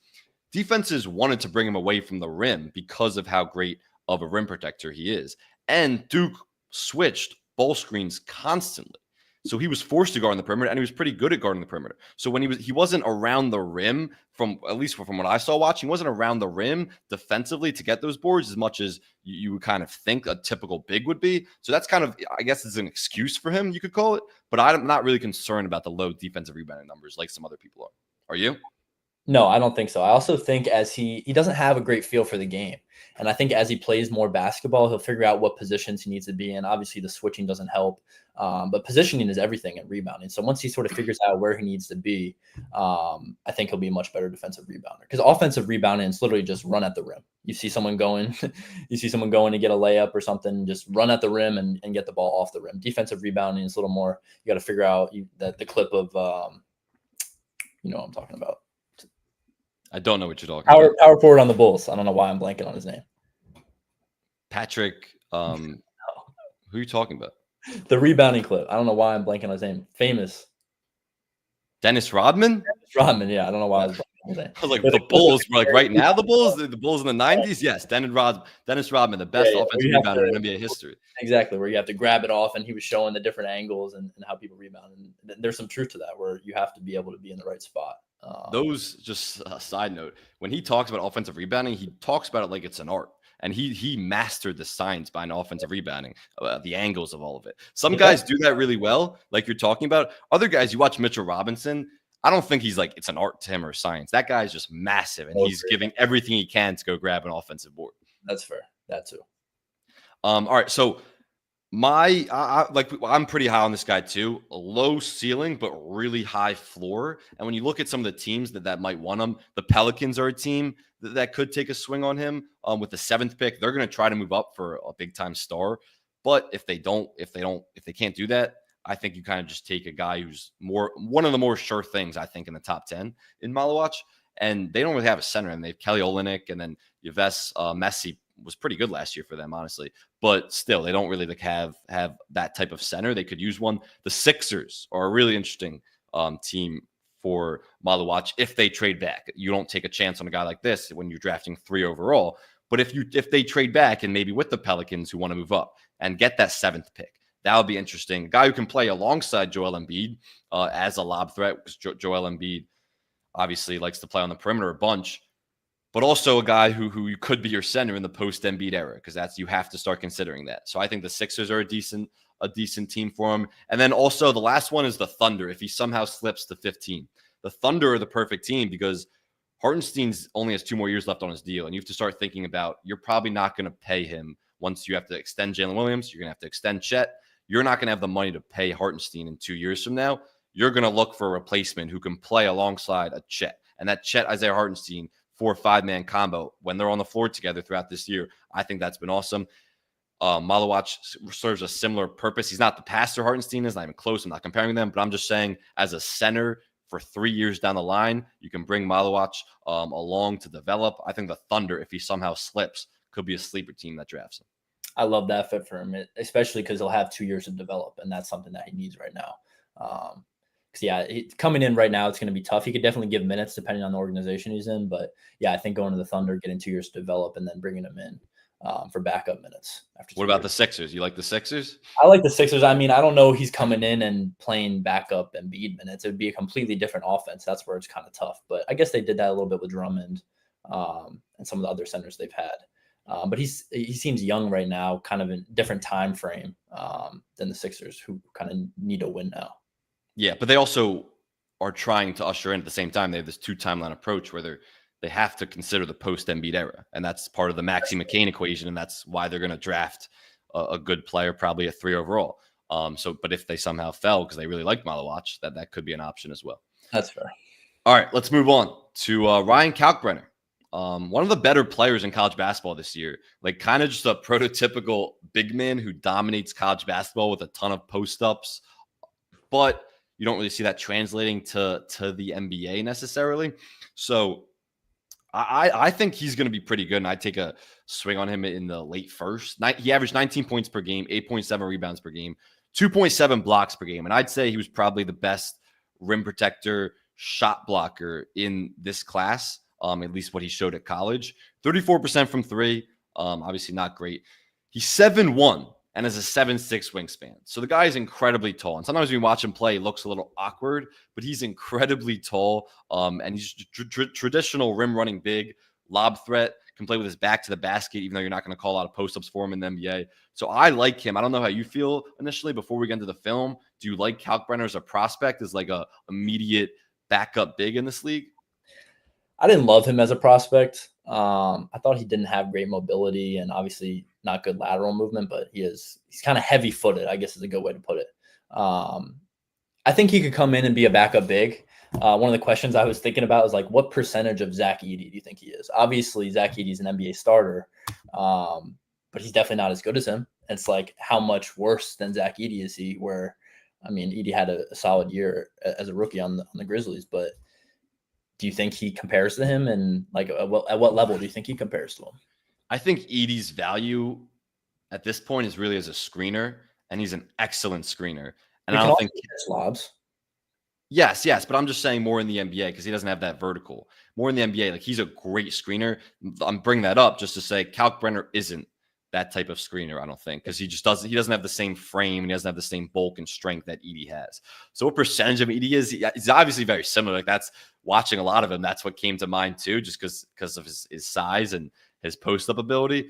defenses wanted to bring him away from the rim because of how great of a rim protector he is. And Duke switched ball screens constantly. So he was forced to guard on the perimeter, and he was pretty good at guarding the perimeter. So when he wasn't around the rim, from at least from what I saw watching, he wasn't around the rim defensively to get those boards as much as you would kind of think a typical big would be. So that's kind of, I guess, it's an excuse for him, you could call it. But I'm not really concerned about the low defensive rebounding numbers like some other people are. Are you? No, I don't think so. I also think as he doesn't have a great feel for the game. And I think as he plays more basketball, he'll figure out what positions he needs to be in. Obviously, the switching doesn't help, but positioning is everything at rebounding. So once he sort of figures out where he needs to be, I think he'll be a much better defensive rebounder. Because offensive rebounding is literally just run at the rim. You see someone going, to get a layup or something, just run at the rim and get the ball off the rim. Defensive rebounding is a little more. You got to figure out the clip of, you know what I'm talking about. I don't know what you're talking about. Power forward on the Bulls. I don't know why I'm blanking on his name. Patrick, who are you talking about? The rebounding clip. I don't know why I'm blanking on his name. Famous. Dennis Rodman? Rodman, yeah. I don't know why I was blanking on his name. I was like, the Bulls, like right now, the Bulls in the 90s? Yes, Dennis Rodman, the best offensive rebounder in NBA history. Exactly, where you have to grab it off, and he was showing the different angles and how people rebound. And there's some truth to that, where you have to be able to be in the right spot. Those, just a side note, when he talks about offensive rebounding, he talks about it like it's an art. And he mastered the science behind offensive rebounding, the angles of all of it. Some guys do that really well, like you're talking about. Other guys, you watch Mitchell Robinson, I don't think he's like it's an art to him or science. That guy's just massive, and he's giving everything he can to go grab an offensive board. That's fair. That too. All right, so I'm pretty high on this guy too. A low ceiling, but really high floor. And when you look at some of the teams that might want him, the Pelicans are a team that could take a swing on him. With the 7th pick, they're going to try to move up for a big time star. But if they can't do that, I think you kind of just take a guy who's one of the more sure things, I think, in the top 10 in Malawach. And they don't really have a center, and they have Kelly Olynyk, and then Yves Messi was pretty good last year for them, honestly. But still, they don't really have that type of center. They could use one. The Sixers are a really interesting team for Malawach if they trade back. You don't take a chance on a guy like this when you're drafting 3 overall. But if they trade back and maybe with the Pelicans who want to move up and get that 7th pick, that would be interesting. A guy who can play alongside Joel Embiid as a lob threat, because Joel Embiid obviously likes to play on the perimeter a bunch, but also a guy who could be your center in the post Embiid era, because you have to start considering that. So I think the Sixers are a decent team for him. And then also the last one is the Thunder. If he somehow slips to 15, the Thunder are the perfect team because Hartenstein's only has 2 more years left on his deal, and you have to start thinking about you're probably not going to pay him once you have to extend Jalen Williams. You're going to have to extend Chet. You're not going to have the money to pay Hartenstein in 2 years from now. You're going to look for a replacement who can play alongside a Chet. And that Chet, Isaiah Hartenstein, 4 or 5-man combo, when they're on the floor together throughout this year, I think that's been awesome. Malawach serves a similar purpose. He's not the passer Hartenstein is, not even close. I'm not comparing them, but I'm just saying as a center for 3 years down the line, you can bring Malawach along to develop. I think the Thunder, if he somehow slips, could be a sleeper team that drafts him. I love that fit for him, especially because he'll have 2 years to develop, and that's something that he needs right now. Coming in right now, it's going to be tough. He could definitely give minutes depending on the organization he's in, but yeah, I think going to the Thunder, getting 2 years to develop, and then bringing him in for backup minutes. What about the Sixers? You like the Sixers? I like the Sixers. I mean, I don't know he's coming in and playing backup Embiid minutes. It would be a completely different offense. That's where it's kind of tough. But I guess they did that a little bit with Drummond and some of the other centers they've had. But he seems young right now, kind of in a different time frame than the Sixers, who kind of need to win now. Yeah, but they also are trying to usher in at the same time. They have this 2 timeline approach where they have to consider the post Embiid era, and that's part of the Maxey McCain equation, and that's why they're going to draft a good player, probably a 3 overall. But if they somehow fell because they really liked Malawach, that could be an option as well. That's fair. All right, let's move on to Ryan Kalkbrenner. One of the better players in college basketball this year, like kind of just a prototypical big man who dominates college basketball with a ton of post-ups, but you don't really see that translating to the NBA necessarily. So I think he's going to be pretty good, and I'd take a swing on him in the late first. He averaged 19 points per game, 8.7 rebounds per game, 2.7 blocks per game, and I'd say he was probably the best rim protector, shot blocker in this class, at least what he showed at college. 34% from three, obviously not great. He's 7'1", and has a 7'6" wingspan. So the guy is incredibly tall. And sometimes when you watch him play, he looks a little awkward, but he's incredibly tall. And he's traditional rim running big, lob threat, can play with his back to the basket, even though you're not going to call a lot of post-ups for him in the NBA. So I like him. I don't know how you feel initially before we get into the film. Do you like Kalkbrenner as a prospect, as like a immediate backup big in this league? I didn't love him as a prospect. I thought he didn't have great mobility and obviously not good lateral movement, but he's kind of heavy footed, I guess is a good way to put it. I think he could come in and be a backup big. One of the questions I was thinking about is like, what percentage of Zach Edey do you think he is? Obviously, Zach Edey is an NBA starter, but he's definitely not as good as him. It's like, how much worse than Zach Edey is he? Where, I mean, Edey had a solid year as a rookie on the Grizzlies, but do you think he compares to him? And like, at what level do you think he compares to him? I think Edey's value at this point is really as a screener, and he's an excellent screener. And I don't think lobs. Yes, but I'm just saying more in the NBA because he doesn't have that vertical. More in the NBA, like he's a great screener. I'm bringing that up just to say Kalkbrenner isn't that type of screener, I don't think, because he doesn't have the same frame and he doesn't have the same bulk and strength that Edey has. So what percentage of Edey is? He's obviously very similar. Like that's watching a lot of him. That's what came to mind too, just because of his size and his post-up ability.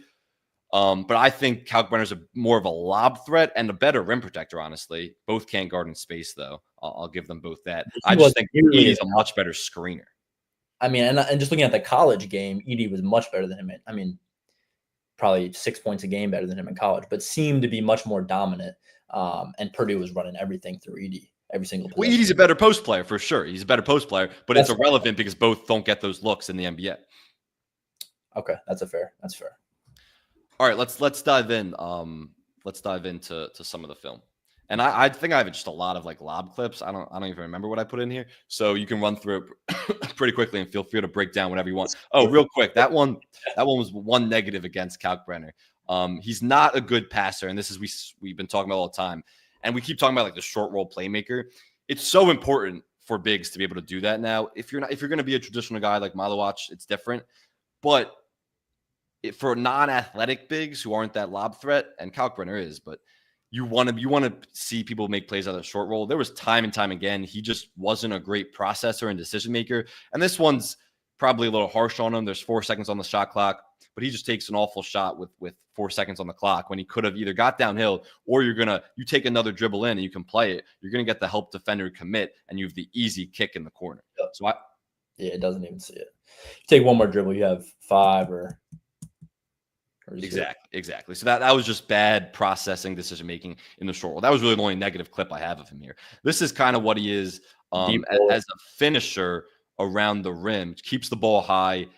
But I think Kalkbrenner's more of a lob threat and a better rim protector, honestly. Both can't guard in space, though. I'll give them both that. I just think Edey's a much better screener. I mean, and just looking at the college game, Edey was much better than him. I mean, probably 6 points a game better than him in college, but seemed to be much more dominant. And Purdue was running everything through Edey, every single possession. Well, Edey's a better post player for sure. He's a better post player, but it's irrelevant because both don't get those looks in the NBA. Okay, that's fair. All right, let's dive in. Let's dive into some of the film. And I think I have just a lot of like lob clips. I don't even remember what I put in here. So you can run through it pretty quickly and feel free to break down whatever you want. Oh, real quick. That one was one negative against Kalkbrenner. He's not a good passer, and this is we've been talking about all the time. And we keep talking about like the short roll playmaker. It's so important for bigs to be able to do that now. If you're going to be a traditional guy like Malawach, it's different. But for non-athletic bigs who aren't that lob threat, and Kalkbrenner is, but you want to see people make plays out of the short roll. There was time and time again, he just wasn't a great processor and decision maker. And this one's probably a little harsh on him. There's 4 seconds on the shot clock, but he just takes an awful shot with 4 seconds on the clock when he could have either got downhill or you take another dribble in and you can play it. You're going to get the help defender commit and you have the easy kick in the corner. Yep. So it doesn't even see it. You take one more dribble, you have 5 or Exactly. So that was just bad processing, decision making in the short roll. That was really the only negative clip I have of him here. This is kind of what he is as a finisher around the rim, keeps the ball high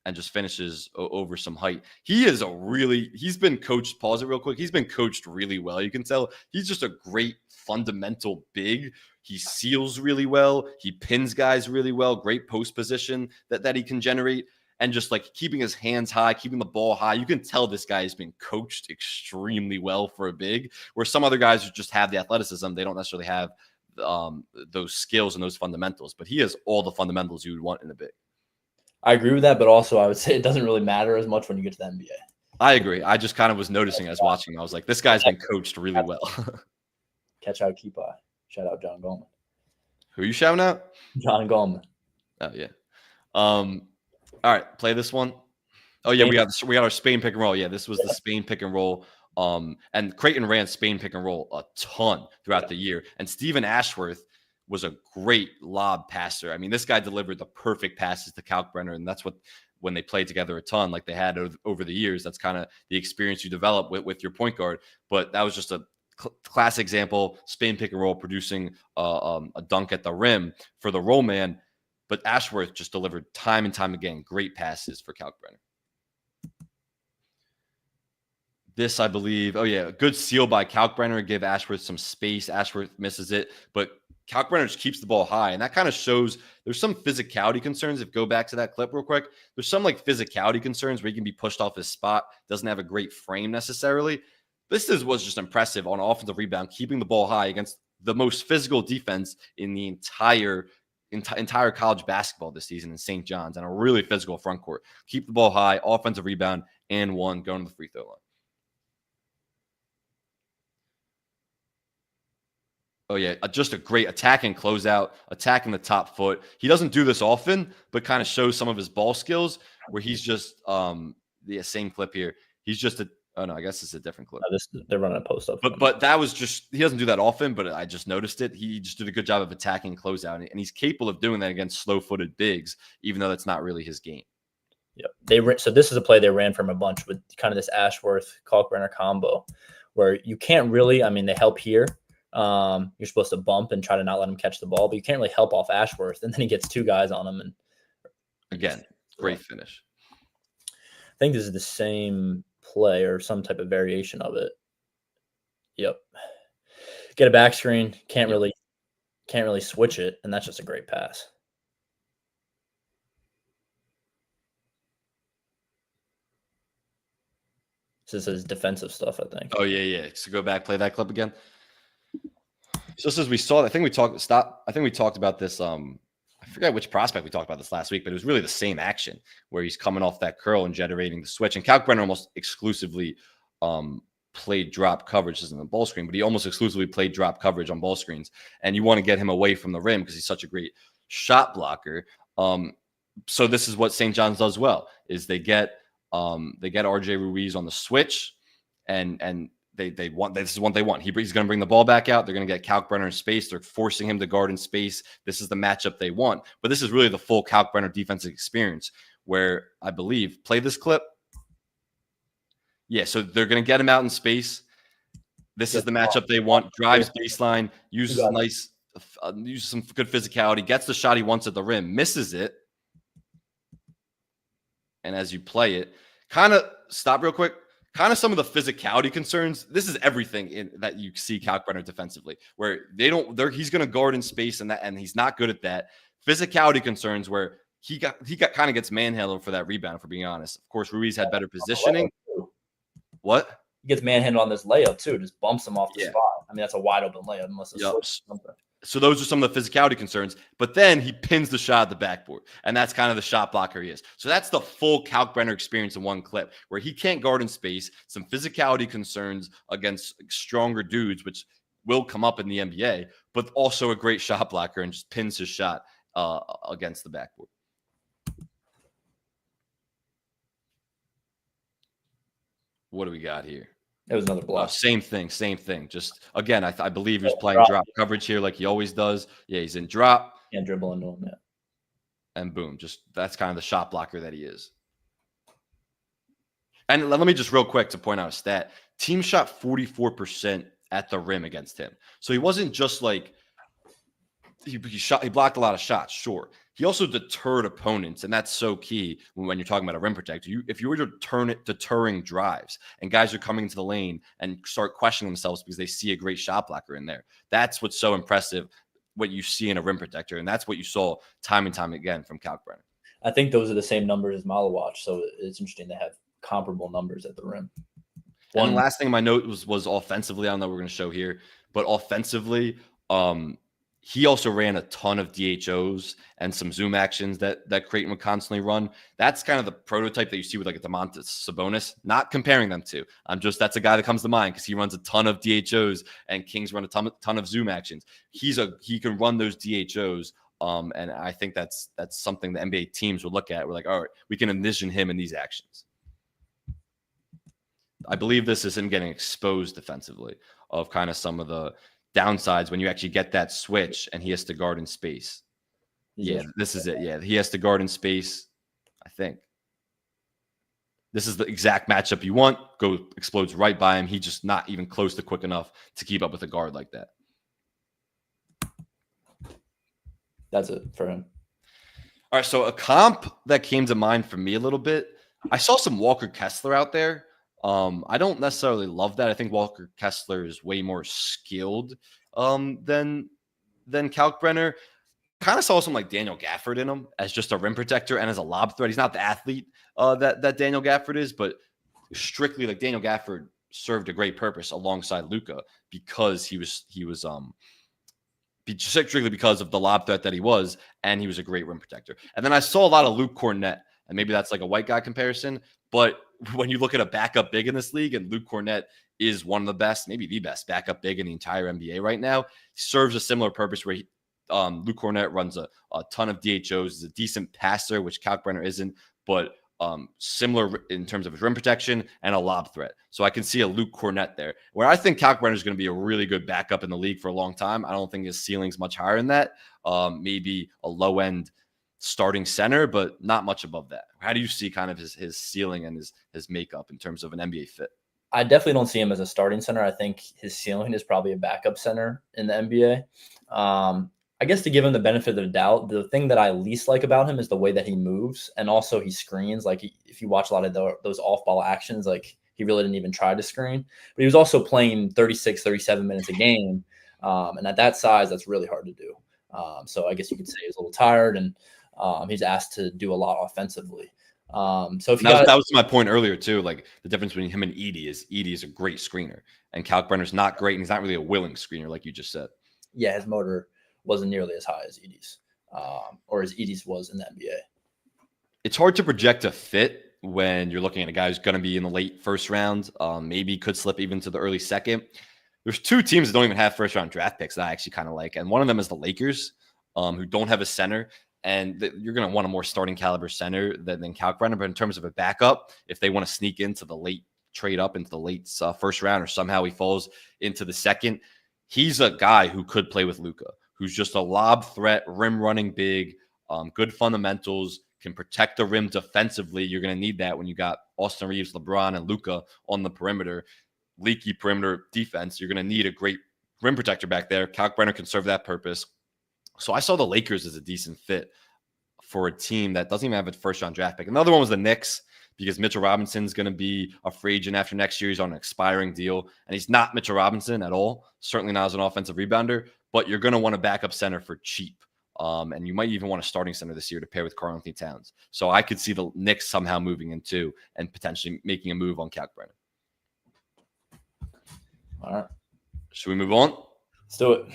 and just finishes over some height. He's been coached. Pause it real quick. He's been coached really well. You can tell he's just a great fundamental big. He seals really well. He pins guys really well. Great post position that he can generate. And just like keeping his hands high, keeping the ball high. You can tell this guy has been coached extremely well for a big, where some other guys who just have the athleticism, they don't necessarily have those skills and those fundamentals. But he has all the fundamentals you would want in a big. I agree with that, but also I would say it doesn't really matter as much when you get to the NBA. I agree. I just kind of was noticing as watching. I was like, this guy's been coached really well. Catch out, keep eye. Shout out John Goldman. Who are you shouting out? John Goldman. Oh, yeah. All right, play this one. Oh yeah, we got our Spain pick and roll. Yeah, this was the Spain pick and roll. And Creighton ran Spain pick and roll a ton throughout the year. And Stephen Ashworth was a great lob passer. I mean, this guy delivered the perfect passes to Kalkbrenner, and that's what, when they played together a ton, like they had over the years, that's kind of the experience you develop with your point guard. But that was just a classic example, Spain pick and roll producing a dunk at the rim for the roll man. But Ashworth just delivered time and time again great passes for Kalkbrenner. This, I believe, oh yeah, a good steal by Kalkbrenner, give Ashworth some space. Ashworth misses it, but Kalkbrenner just keeps the ball high, and that kind of shows there's some physicality concerns. If go back to that clip real quick, there's some like physicality concerns where he can be pushed off his spot, doesn't have a great frame necessarily. This was just impressive on offensive rebound, keeping the ball high against the most physical defense in the entire college basketball this season in St. John's, and a really physical front court. Keep the ball high, offensive rebound, and one going to the free throw line. Oh, yeah, just a great attacking closeout, attacking the top foot. He doesn't do this often, but kind of shows some of his ball skills where he's just the same clip here. He's just oh, no, I guess it's a different clip. They're running a post up. But that was just, he doesn't do that often, but I just noticed it. He just did a good job of attacking closeout, and he's capable of doing that against slow-footed bigs, even though that's not really his game. Yep. So this is a play they ran from a bunch with kind of this Ashworth-Kalkbrenner combo where you can't really, I mean, they help here. You're supposed to bump and try to not let him catch the ball, but you can't really help off Ashworth. And then he gets two guys on him. And again, great finish. I think this is the same play or some type of variation of it. Yep. Get a back screen. Can't really switch it. And that's just a great pass. This is defensive stuff, I think. Oh, yeah. So go back, play that clip again. Just as we saw, I think we talked about this. I forget which prospect we talked about this last week, but it was really the same action where he's coming off that curl and generating the switch. And Kalkbrenner almost exclusively played drop coverage. This isn't a ball screen, but he almost exclusively played drop coverage on ball screens. And you want to get him away from the rim because he's such a great shot blocker. So this is what St. John's does well, is they get RJ Ruiz on the switch, and they want, this is what they want. He's going to bring the ball back out. They're going to get Kalkbrenner in space. They're forcing him to guard in space. This is the matchup they want. But this is really the full Kalkbrenner defensive experience where I believe, play this clip. Yeah, so they're going to get him out in space. This is the matchup they want. Drives baseline, uses some good physicality, gets the shot he wants at the rim, misses it. And as you play it, kind of stop real quick. Kind of some of the physicality concerns. This is everything that you see Kalkbrenner defensively, where he's going to guard in space and he's not good at that. Physicality concerns where he kind of gets manhandled for that rebound, for being honest. Of course, Ruiz had better positioning. What? He gets manhandled on this layup too. Just bumps him off the spot. I mean, that's a wide open layup unless it's something. So those are some of the physicality concerns. But then he pins the shot at the backboard, and that's kind of the shot blocker he is. So that's the full Kalkbrenner experience in one clip, where he can't guard in space, some physicality concerns against stronger dudes, which will come up in the NBA, but also a great shot blocker and just pins his shot against the backboard. What do we got here? It was another block. Same thing. Just, again, I believe he was playing drop coverage here like he always does. Yeah, he's in drop. Can't dribble into him, yeah. And boom, just that's kind of the shot blocker that he is. And let me just real quick to point out a stat. Team shot 44% at the rim against him. So he wasn't just like he blocked a lot of shots, sure. He also deterred opponents, and that's so key when you're talking about a rim protector. If you were to turn it deterring drives, and guys are coming into the lane and start questioning themselves because they see a great shot blocker in there, that's what's so impressive, what you see in a rim protector, and that's what you saw time and time again from Kalkbrenner. I think those are the same numbers as Malawach, so it's interesting to have comparable numbers at the rim. One last thing in my note was offensively. I don't know what we're going to show here, but offensively, he also ran a ton of DHOs and some zoom actions that Creighton would constantly run. That's kind of the prototype that you see with like a Domantas Sabonis. Not comparing them to. That's a guy that comes to mind because he runs a ton of DHOs and Kings run a ton of zoom actions. He can run those DHOs. And I think that's something the NBA teams would look at. We're like, all right, we can envision him in these actions. I believe this is him getting exposed defensively of kind of some of the downsides when you actually get that switch and he has to guard in space. Yeah, this is it. Yeah, he has to guard in space, I think. This is the exact matchup you want. Explodes right by him. He's just not even close to quick enough to keep up with a guard like that. That's it for him. All right, so a comp that came to mind for me a little bit, I saw some Walker Kessler out there. I don't necessarily love that. I think Walker Kessler is way more skilled than Kalkbrenner. Kind of saw some like Daniel Gafford in him as just a rim protector and as a lob threat. He's not the athlete that Daniel Gafford is, but strictly like Daniel Gafford served a great purpose alongside Luka because he was strictly because of the lob threat that he was, and he was a great rim protector. And then I saw a lot of Luke Cornett, and maybe that's like a white guy comparison, but when you look at a backup big in this league, and Luke Cornett is one of the best, maybe the best backup big in the entire NBA right now, serves a similar purpose where Luke Cornett runs a ton of DHOs, is a decent passer, which Kalkbrenner isn't, but similar in terms of his rim protection and a lob threat. So I can see a Luke Cornett there, where I think Kalkbrenner is going to be a really good backup in the league for a long time. I don't think his ceiling's much higher than that. Maybe a low-end starting center, but not much above that. How do you see kind of his ceiling and his makeup in terms of an NBA fit? I definitely don't see him as a starting center. I think his ceiling is probably a backup center in the NBA. I guess to give him the benefit of the doubt, the thing that I least like about him is the way that he moves, and also he screens. Like if you watch a lot of those off-ball actions, like he really didn't even try to screen. But he was also playing 36, 37 minutes a game, and at that size, that's really hard to do. So I guess you could say he's a little tired, and he's asked to do a lot offensively. So if that was my point earlier too. Like the difference between him and Edey is a great screener, and Kalkbrenner's not great, and he's not really a willing screener, like you just said. Yeah, his motor wasn't nearly as high as Edey's, or as Edey's was in the NBA. It's hard to project a fit when you're looking at a guy who's going to be in the late first round, maybe could slip even to the early second. There's two teams that don't even have first round draft picks that I actually kind of like, and one of them is the Lakers, who don't have a center. And you're going to want a more starting caliber center than Kalkbrenner. But in terms of a backup, if they want to sneak into the late trade up into the late first round, or somehow he falls into the second, he's a guy who could play with Luka, who's just a lob threat, rim running big, good fundamentals, can protect the rim defensively. You're going to need that when you got Austin Reeves, LeBron, and Luka on the perimeter, leaky perimeter defense. You're going to need a great rim protector back there. Kalkbrenner can serve that purpose. So I saw the Lakers as a decent fit for a team that doesn't even have a first-round draft pick. Another one was the Knicks, because Mitchell Robinson's going to be a free agent after next year. He's on an expiring deal, and he's not Mitchell Robinson at all, certainly not as an offensive rebounder, but you're going to want a backup center for cheap. And you might even want a starting center this year to pair with Karl-Anthony Towns. So I could see the Knicks somehow moving into and potentially making a move on Kalkbrenner. All right. Should we move on? Let's do it.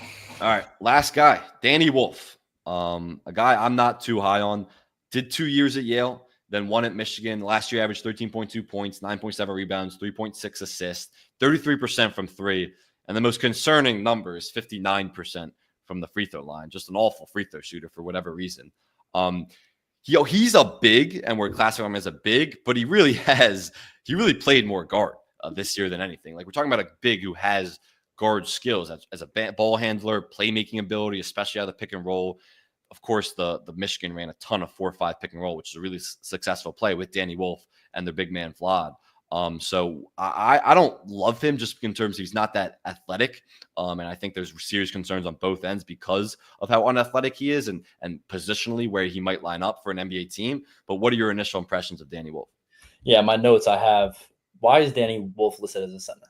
All right, last guy, Danny Wolf, a guy I'm not too high on. Did 2 years at Yale, then one at Michigan. Last year averaged 13.2 points, 9.7 rebounds, 3.6 assists, 33% from three. And the most concerning number is 59% from the free throw line. Just an awful free throw shooter for whatever reason. He's a big, and we're classifying him as a big, but he really played more guard this year than anything. Like, we're talking about a big who has guard skills as a ball handler, playmaking ability, especially out of the pick and roll. Of course, the Michigan ran a ton of 4-5 pick and roll, which is a really successful play with Danny Wolf and their big man Vlad. So I don't love him just in terms of he's not that athletic. And I think there's serious concerns on both ends because of how unathletic he is and positionally where he might line up for an NBA team. But what are your initial impressions of Danny Wolf? Yeah, my notes I have, why is Danny Wolf listed as a center?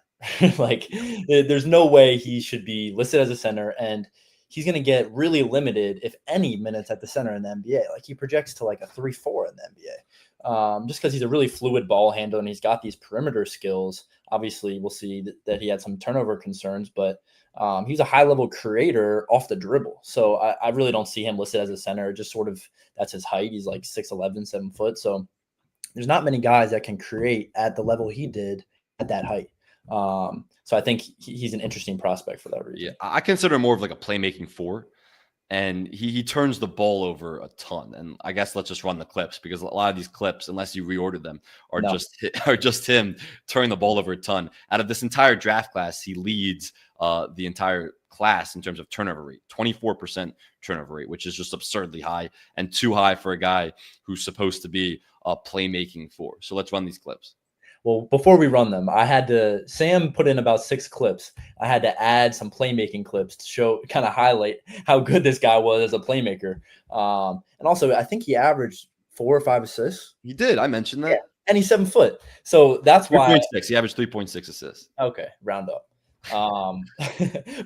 Like, there's no way he should be listed as a center, and he's going to get really limited, if any, minutes at the center in the NBA. Like, he projects to like a 3-4 in the NBA, just because he's a really fluid ball handler and he's got these perimeter skills. Obviously, we'll see that he had some turnover concerns, but he's a high-level creator off the dribble. So I really don't see him listed as a center. Just sort of, that's his height. He's like 6'11", 7 foot. So there's not many guys that can create at the level he did at that height. So I think he's an interesting prospect for that reason. Yeah, I consider him more of like a playmaking four. and he turns the ball over a ton. And I guess let's just run the clips, because a lot of these clips, unless you reorder them, are No. just him turning the ball over a ton. Out of this entire draft class, he leads the entire class in terms of turnover rate, 24% turnover rate, which is just absurdly high and too high for a guy who's supposed to be a playmaking four. So let's run these clips. Well, before we run them, Sam put in about 6 clips. I had to add some playmaking clips to kind of highlight how good this guy was as a playmaker. And also, I think he averaged 4 or 5 assists. He did. I mentioned that. Yeah, and he's 7 foot. So that's why. 3.6. He averaged 3.6 assists. Okay, round up.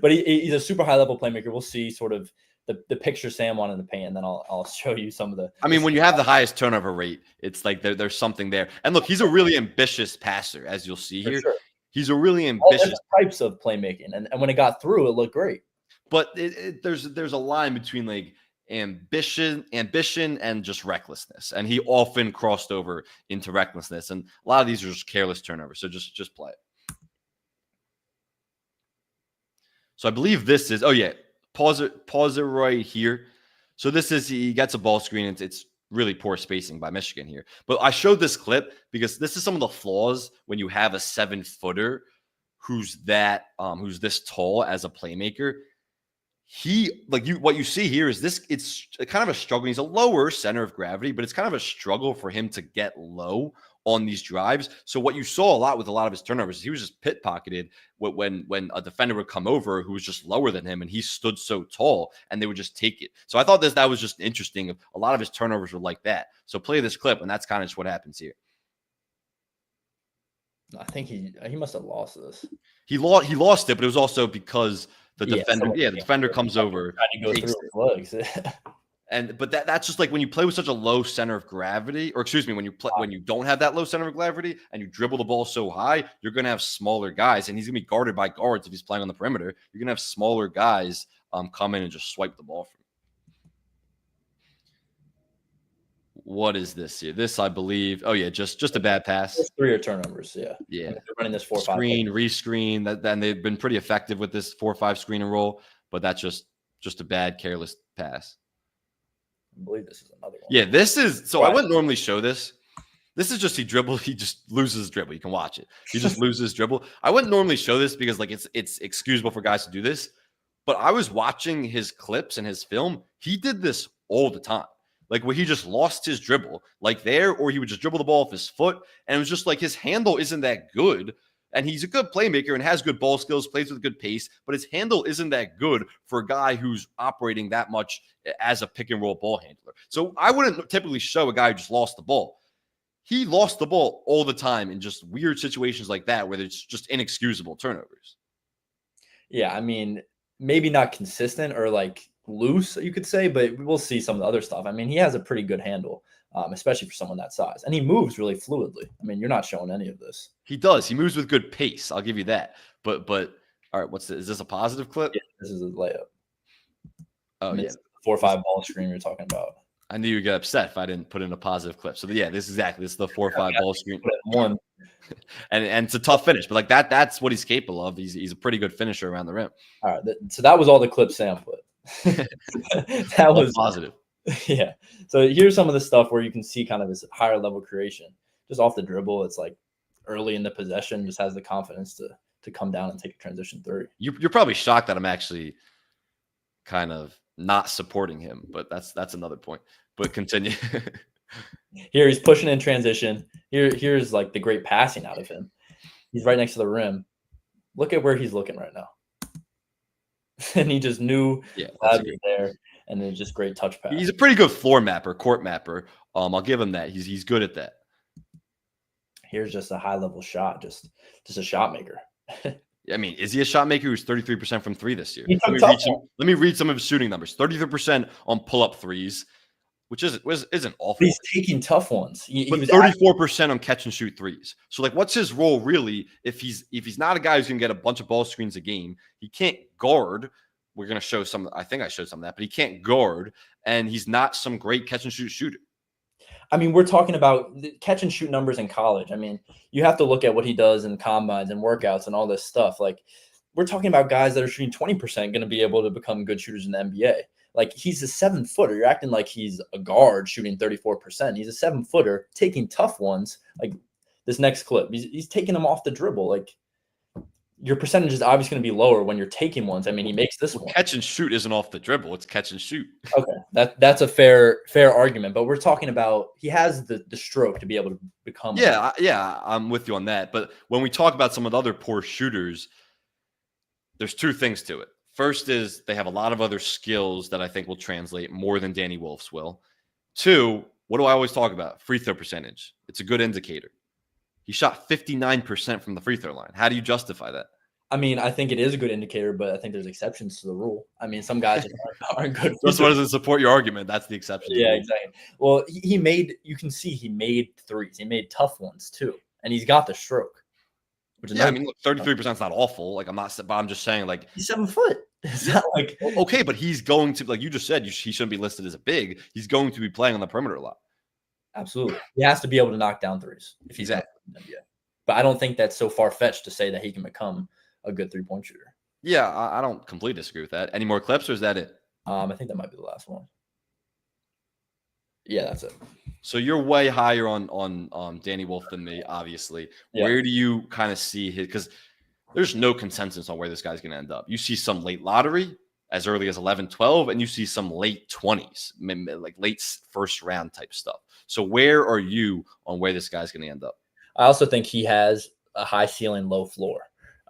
But he's a super high level playmaker. We'll see sort of the picture Sam wanted to paint, and then I'll show you some of the. I mean, when you have the highest turnover rate, it's like there's something there. And look, he's a really ambitious passer, as you'll see here. Sure. He's a really ambitious types of playmaking, and when it got through, it looked great. But there's a line between like ambition and just recklessness, and he often crossed over into recklessness, and a lot of these are just careless turnovers. So just play it. So I believe this is, pause it right here. So this is, he gets a ball screen, and it's really poor spacing by Michigan here. But I showed this clip because this is some of the flaws when you have a 7-footer who's this tall as a playmaker. What you see here is this, it's kind of a struggle. He's a lower center of gravity, but it's kind of a struggle for him to get low on these drives. So what you saw a lot with a lot of his turnovers, he was just pit pocketed when a defender would come over who was just lower than him, and he stood so tall, and they would just take it. So I thought that was just interesting. A lot of his turnovers were like that. So play this clip, and that's kind of just what happens here. I think he must have lost this. He lost it, but it was also because the defender comes over, trying to go through his legs. But that's just like when you play with such a low center of gravity, or excuse me, when you don't have that low center of gravity and you dribble the ball so high, you're going to have smaller guys, and he's going to be guarded by guards if he's playing on the perimeter. You're going to have smaller guys come in and just swipe the ball from him. What is this here? This, I believe, just a bad pass. 3 turnovers, yeah. Yeah. They're running this 4-5 screen, rescreen. Then they've been pretty effective with this 4-5 screen and roll, but that's just a bad, careless pass. I believe this is another one. Yeah, this is so. Right. I wouldn't normally show this. This is just he just loses his dribble. You can watch it. He just loses his dribble. I wouldn't normally show this because like it's excusable for guys to do this. But I was watching his clips and his film. He did this all the time. Like where he just lost his dribble, like there, or he would just dribble the ball off his foot, and it was just like his handle isn't that good. And he's a good playmaker and has good ball skills, plays with good pace, but his handle isn't that good for a guy who's operating that much as a pick and roll ball handler. So I wouldn't typically show a guy who just lost the ball. He lost the ball all the time in just weird situations like that where it's just inexcusable turnovers. Yeah, I mean, maybe not consistent or like loose, you could say, but we'll see some of the other stuff. I mean, he has a pretty good handle. Especially for someone that size. And he moves really fluidly. I mean, you're not showing any of this. He does. He moves with good pace. I'll give you that. But all right, what's this? Is this a positive clip? Yeah, this is a layup. Oh, yeah. 4-5 ball screen you're talking about. I knew you'd get upset if I didn't put in a positive clip. So, yeah, this is the 4-5 ball screen. One. and it's a tough finish. But, like, that's what he's capable of. He's a pretty good finisher around the rim. All right. So that was all the clips Sam put. That was positive. Yeah. So here's some of the stuff where you can see kind of his higher level creation. Just off the dribble, it's like early in the possession, just has the confidence to come down and take a transition 3. You're probably shocked that I'm actually kind of not supporting him, but that's another point. But continue. Here he's pushing in transition. Here's like the great passing out of him. He's right next to the rim. Look at where he's looking right now. And he just knew that was there. And then just great touch pass. He's a pretty good floor mapper, court mapper. I'll give him that. He's good at that. Here's just a high level shot, just a shot maker. I mean, is he a shot maker who's 33% from 3 this year? Let me read some of his shooting numbers. 33% on pull-up threes, which isn't awful. He's taking tough ones. But 34% on catch and shoot threes. So like, what's his role really? If he's not a guy who's gonna get a bunch of ball screens a game, he can't guard. We're going to show some. I think I showed some of that, but he can't guard, and he's not some great catch and shoot shooter. I mean, we're talking about the catch and shoot numbers in college. I mean, you have to look at what he does in combines and workouts and all this stuff. Like, we're talking about guys that are shooting 20% going to be able to become good shooters in the NBA. Like, he's a 7-footer. You're acting like he's a guard shooting 34%. He's a 7-footer taking tough ones. Like this next clip, he's taking them off the dribble. Like, your percentage is obviously going to be lower when you're taking ones. I mean, he makes this one. Catch and shoot isn't off the dribble. It's catch and shoot. Okay, that's a fair argument. But we're talking about he has the stroke to be able to become. Yeah, I'm with you on that. But when we talk about some of the other poor shooters, there's two things to it. First is they have a lot of other skills that I think will translate more than Danny Wolf's will. Two, what do I always talk about? Free throw percentage. It's a good indicator. He shot 59% from the free throw line. How do you justify that? I mean, I think it is a good indicator, but I think there's exceptions to the rule. I mean, some guys aren't good. That's what doesn't support your argument. That's the exception. Yeah, exactly. Well, you can see he made threes. He made tough ones too. And he's got the stroke. Which is I mean, look, 33% is not awful. Like, I'm just saying, like, he's 7 foot. It's not like okay, but he's going to, like you just said, he shouldn't be listed as a big. He's going to be playing on the perimeter a lot. Absolutely. He has to be able to knock down threes if he's in the NBA. But I don't think that's so far-fetched to say that he can become a good three-point shooter. Yeah, I don't completely disagree with that. Any more clips, or is that it? I think that might be the last one. Yeah, that's it. So you're way higher on Danny Wolf than me, obviously. Yeah. Where do you kind of see his – because there's no consensus on where this guy's going to end up. You see some late lottery as early as 11, 12, and you see some late 20s, like late first round type stuff. So where are you on where this guy's going to end up? I also think he has a high ceiling, low floor.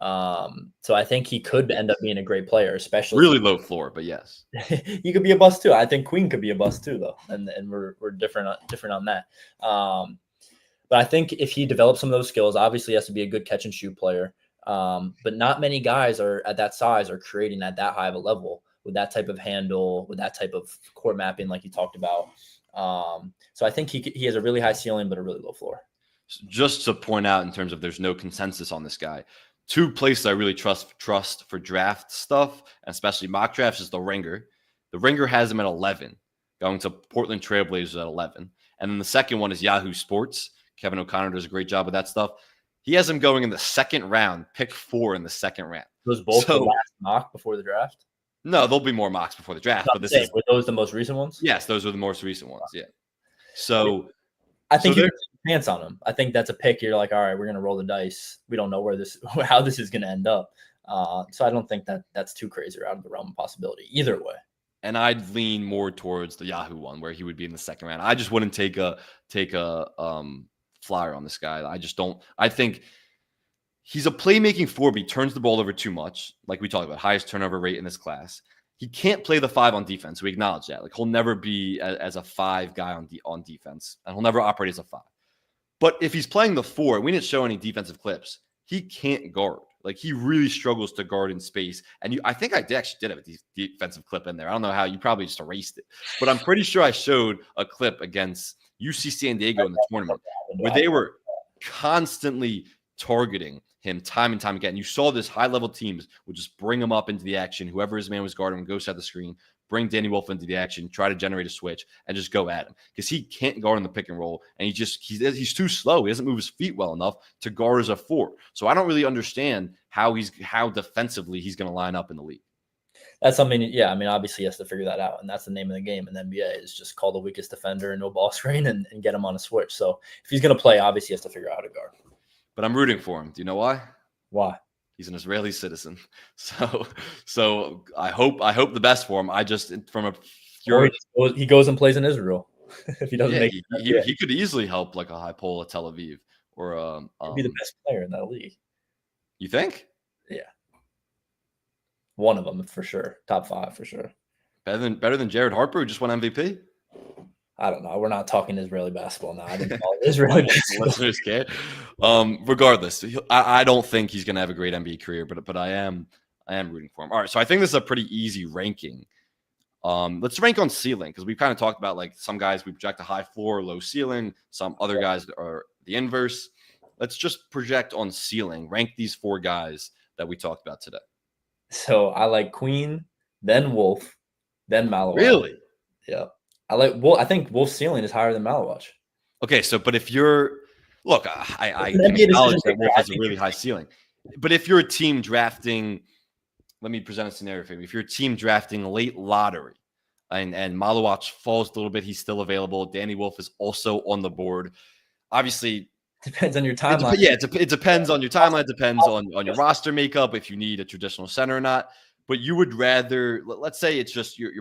So I think he could end up being a great player, especially really low floor, but yes, he could be a bust too. I think Queen could be a bust too, though, and we're different on that. But I think if he develops some of those skills, obviously he has to be a good catch and shoot player. But not many guys are at that size or creating at that high of a level with that type of handle, with that type of court mapping, like you talked about. So I think he has a really high ceiling, but a really low floor. Just to point out, in terms of there's no consensus on this guy, two places I really trust for draft stuff, and especially mock drafts, is the Ringer. The Ringer has him at 11, going to Portland Trailblazers at 11. And then the second one is Yahoo Sports. Kevin O'Connor does a great job with that stuff. He has him going in the second round, pick 4 in the second round. Those both the last mock before the draft? No, there'll be more mocks before the draft. But were those the most recent ones? Yes, those were the most recent ones. Yeah. So I think you can take a chance on him. I think that's a pick. You're like, all right, we're going to roll the dice. We don't know how this is going to end up. So I don't think that's too crazy or out of the realm of possibility either way. And I'd lean more towards the Yahoo one, where he would be in the second round. I just wouldn't take a flyer on this guy. I just don't. I think he's a playmaking 4, but he turns the ball over too much. Like we talked about, highest turnover rate in this class. He can't play the 5 on defense. We acknowledge that. Like, he'll never be as a 5 guy on defense, and he'll never operate as a 5. But if he's playing the 4, we didn't show any defensive clips. He can't guard. Like, he really struggles to guard in space. And I think I actually did have a defensive clip in there. I don't know how. You probably just erased it. But I'm pretty sure I showed a clip against UC San Diego in the tournament where they were constantly targeting him time and time again. You saw this high-level teams would just bring him up into the action. Whoever his man was guarding would go set the screen, bring Danny Wolf into the action, try to generate a switch, and just go at him. Because he can't guard in the pick and roll, and he's too slow. He doesn't move his feet well enough to guard as a 4. So I don't really understand how defensively he's going to line up in the league. That's something, yeah. I mean, obviously he has to figure that out, and that's the name of the game in the NBA is just call the weakest defender and no ball screen and get him on a switch. So if he's going to play, obviously he has to figure out how to guard. But I'm rooting for him. Do you know why? Why? He's an Israeli citizen. So I hope the best for him. I just he goes and plays in Israel. If he doesn't make it, he could easily help like a Haipoel Tel Aviv or he'd be the best player in that league. You think? Yeah. One of them for sure. Top 5 for sure. Better than Jared Harper, who just won MVP? I don't know. We're not talking Israeli basketball now. I didn't call it Israeli basketball. Listeners care. Regardless, I don't think he's going to have a great NBA career, but I am rooting for him. All right, so I think this is a pretty easy ranking. Let's rank on ceiling, because we've kind of talked about like some guys we project a high floor, low ceiling. Some other guys are the inverse. Let's just project on ceiling. Rank these 4 guys that we talked about today. So I like Queen, then Wolf, then Malawach. Really? Yeah. I think Wolf's ceiling is higher than Malawach. Okay, so but if you're I acknowledge that Wolf has a really high ceiling. But if you're a team drafting, let me present a scenario for you. If you're a team drafting late lottery, and Malawach falls a little bit. He's still available. Danny Wolf is also on the board. Obviously, depends on your timeline. It depends on your timeline. It depends on your roster makeup, if you need a traditional center or not. But you would rather, let's say it's just you're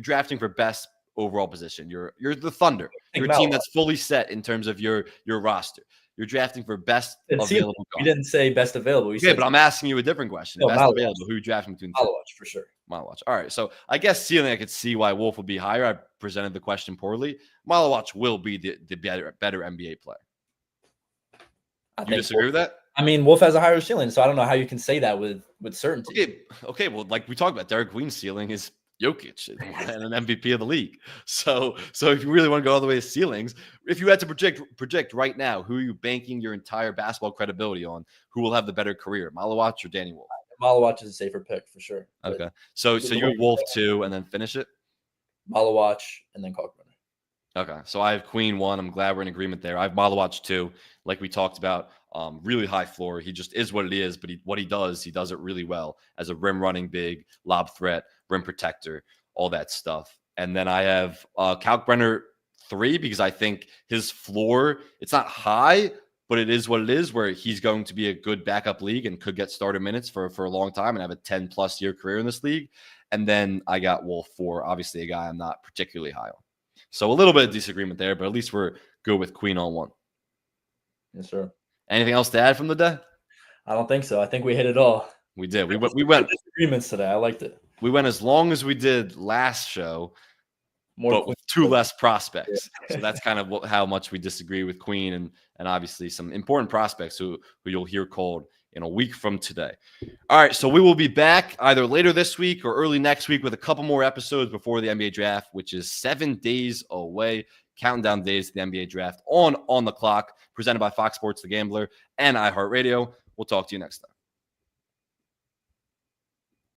drafting for best overall position. You're the Thunder. You're a team that's fully set in terms of your roster. You're drafting for best available guard. You didn't say best available. Okay, but I'm asking you a different question. Best available. Who are you drafting between? Malawach for sure. Malawach. All right. So I guess ceiling, I could see why Wolf would be higher. I presented the question poorly. Malawach will be the better NBA player. You disagree with that? I mean, Wolf has a higher ceiling, so I don't know how you can say that with certainty. Okay. Well, like we talked about, Derek Queen's ceiling is Jokic and an MVP of the league. So if you really want to go all the way to ceilings, if you had to project right now, who are you banking your entire basketball credibility on? Who will have the better career, Malawach or Danny Wolf? Malawach is a safer pick for sure. Okay. So you have Wolf 2 and then finish it? Malawach and then Kalkbrenner. Okay. So I have Queen 1. I'm glad we're in agreement there. I have Malawach 2, like we talked about. Really high floor. He just is what it is, but what he does it really well as a rim running big, lob threat, rim protector, all that stuff. And then I have Kalkbrenner 3 because I think his floor, it's not high, but it is what it is, where he's going to be a good backup league and could get starter minutes for a long time and have a 10+ year career in this league. And then I got Wolf 4, obviously a guy I'm not particularly high on. So a little bit of disagreement there, but at least we're good with Queen on 1. Yes, sir. Anything else to add from the day? I don't think so. I think we hit it all. We did. We went disagreements today. I liked it. We went as long as we did last show, but with 2 less prospects. Yeah. So that's kind of how much we disagree with Queen and obviously some important prospects who you'll hear called in a week from today. All right, so we will be back either later this week or early next week with a couple more episodes before the NBA draft, which is 7 days away. Counting down days to the NBA draft on the clock, presented by Fox Sports The Gambler and iHeartRadio. We'll talk to you next time.